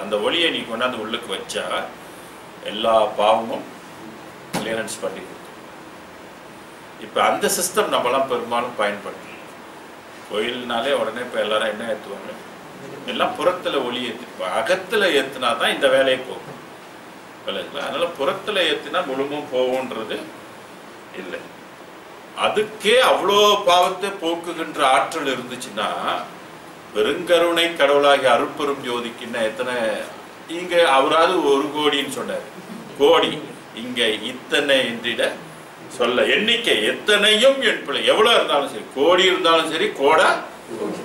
[SPEAKER 1] அந்த ஒளியை நீ கொண்டாந்து உள்ளுக்கு வச்சா எல்லா பாவமும் கிளியரன்ஸ் பண்ணி கொடுக்கும். இப்போ அந்த சிஸ்டம் நம்மளாம் பெரும்பாலும் பயன்படுத்தணும். கோயில்னாலே உடனே இப்போ எல்லாரும் என்ன ஏற்றுவாங்க? எல்லாம் புறத்தில் ஒளி ஏற்றிருப்பாங்க. அகத்தில் ஏற்றினா தான் இந்த வேலையை போகும். அதனால புறத்தில் ஏற்றினா முழுமும் போகும்ன்றது இல்லை. அதுக்கே அவ்வளோ பாவத்தை போக்குகின்ற ஆற்றல் இருந்துச்சுன்னா பெருங்கருணை கடவுளாகி அருட்பெரும் ஜோதிக்குன்னா எத்தனை? இங்க அவராது 1 கோடின்னு சொன்னார். கோடி இங்க இத்தனை என்றிட சொல்ல எண்ணிக்கை எத்தனையும் என் பிள்ளை, எவ்வளவு இருந்தாலும் சரி, கோடி இருந்தாலும் சரி,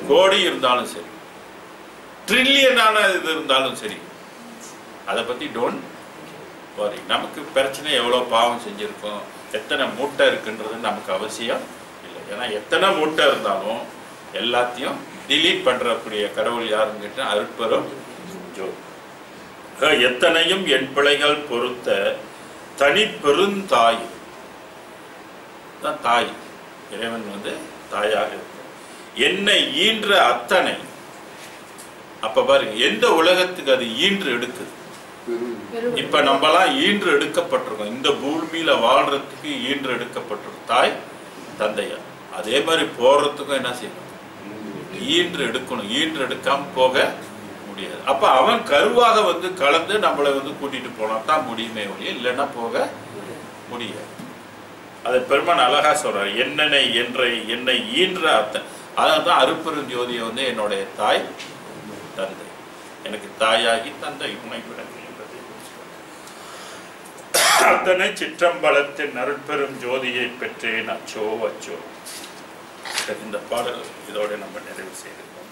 [SPEAKER 1] கோடி இருந்தாலும் சரி, ட்ரில்லியனான இது இருந்தாலும் சரி, அதை பத்தி டோன்ட் வரி. நமக்கு பிரச்சனை எவ்வளவு பாவம் செஞ்சிருக்கோம், எத்தனை மூட்டை இருக்குன்றது நமக்கு அவசியம் இல்லை. ஏன்னா எத்தனை மூட்டை இருந்தாலும் எல்லாத்தையும் டிலீட் பண்றக்கூடிய கடவுள் யாருன்னு கேட்டா அருட்பெரும் ஜோதி. எத்தனையும் என் பிள்ளைகள் பொறுத்த தனி பெருந்தாய் தான் தாய். இறைவன் வந்து தாயாக இருக்கும். என்னை ஈன்ற அத்தனை. அப்ப பாருங்க, எந்த உலகத்துக்கு அது ஈன்று எடுக்குது? இப்ப நம்மலாம் ஈன்று எடுக்கப்பட்டிருக்கோம். இந்த பூமியில வாழ்றதுக்கு ஈன்று எடுக்கப்பட்டிருக்கும் தாய் தந்தையா. அதே மாதிரி போறதுக்கும் என்ன செய்யணும்? ஈன்று எடுக்கணும். ஈன்று எடுக்காம போக முடியாது. அப்ப அவன் கருவாக வந்து கலந்து நம்மளை வந்து கூட்டிட்டு போனா தான் முடியுமே ஒழிய இல்லைன்னா போக முடியாது. அதை பெருமான் அழகா சொல்றாரு. என்னை ஈன்ற அத்தனை. அதான் அருட்பெரும் ஜோதியை வந்து என்னுடைய தாய் தந்தை, எனக்கு தாயாகி தந்தை உணை விளங்குகின்றது. அத்தனை சிற்றம்பலத்தின் அருட்பெரும் ஜோதியை பெற்றேன் அச்சோ அச்சோ. இந்த பாடல் இதோட நம்ம நிறைவு செய்திருக்கோம்.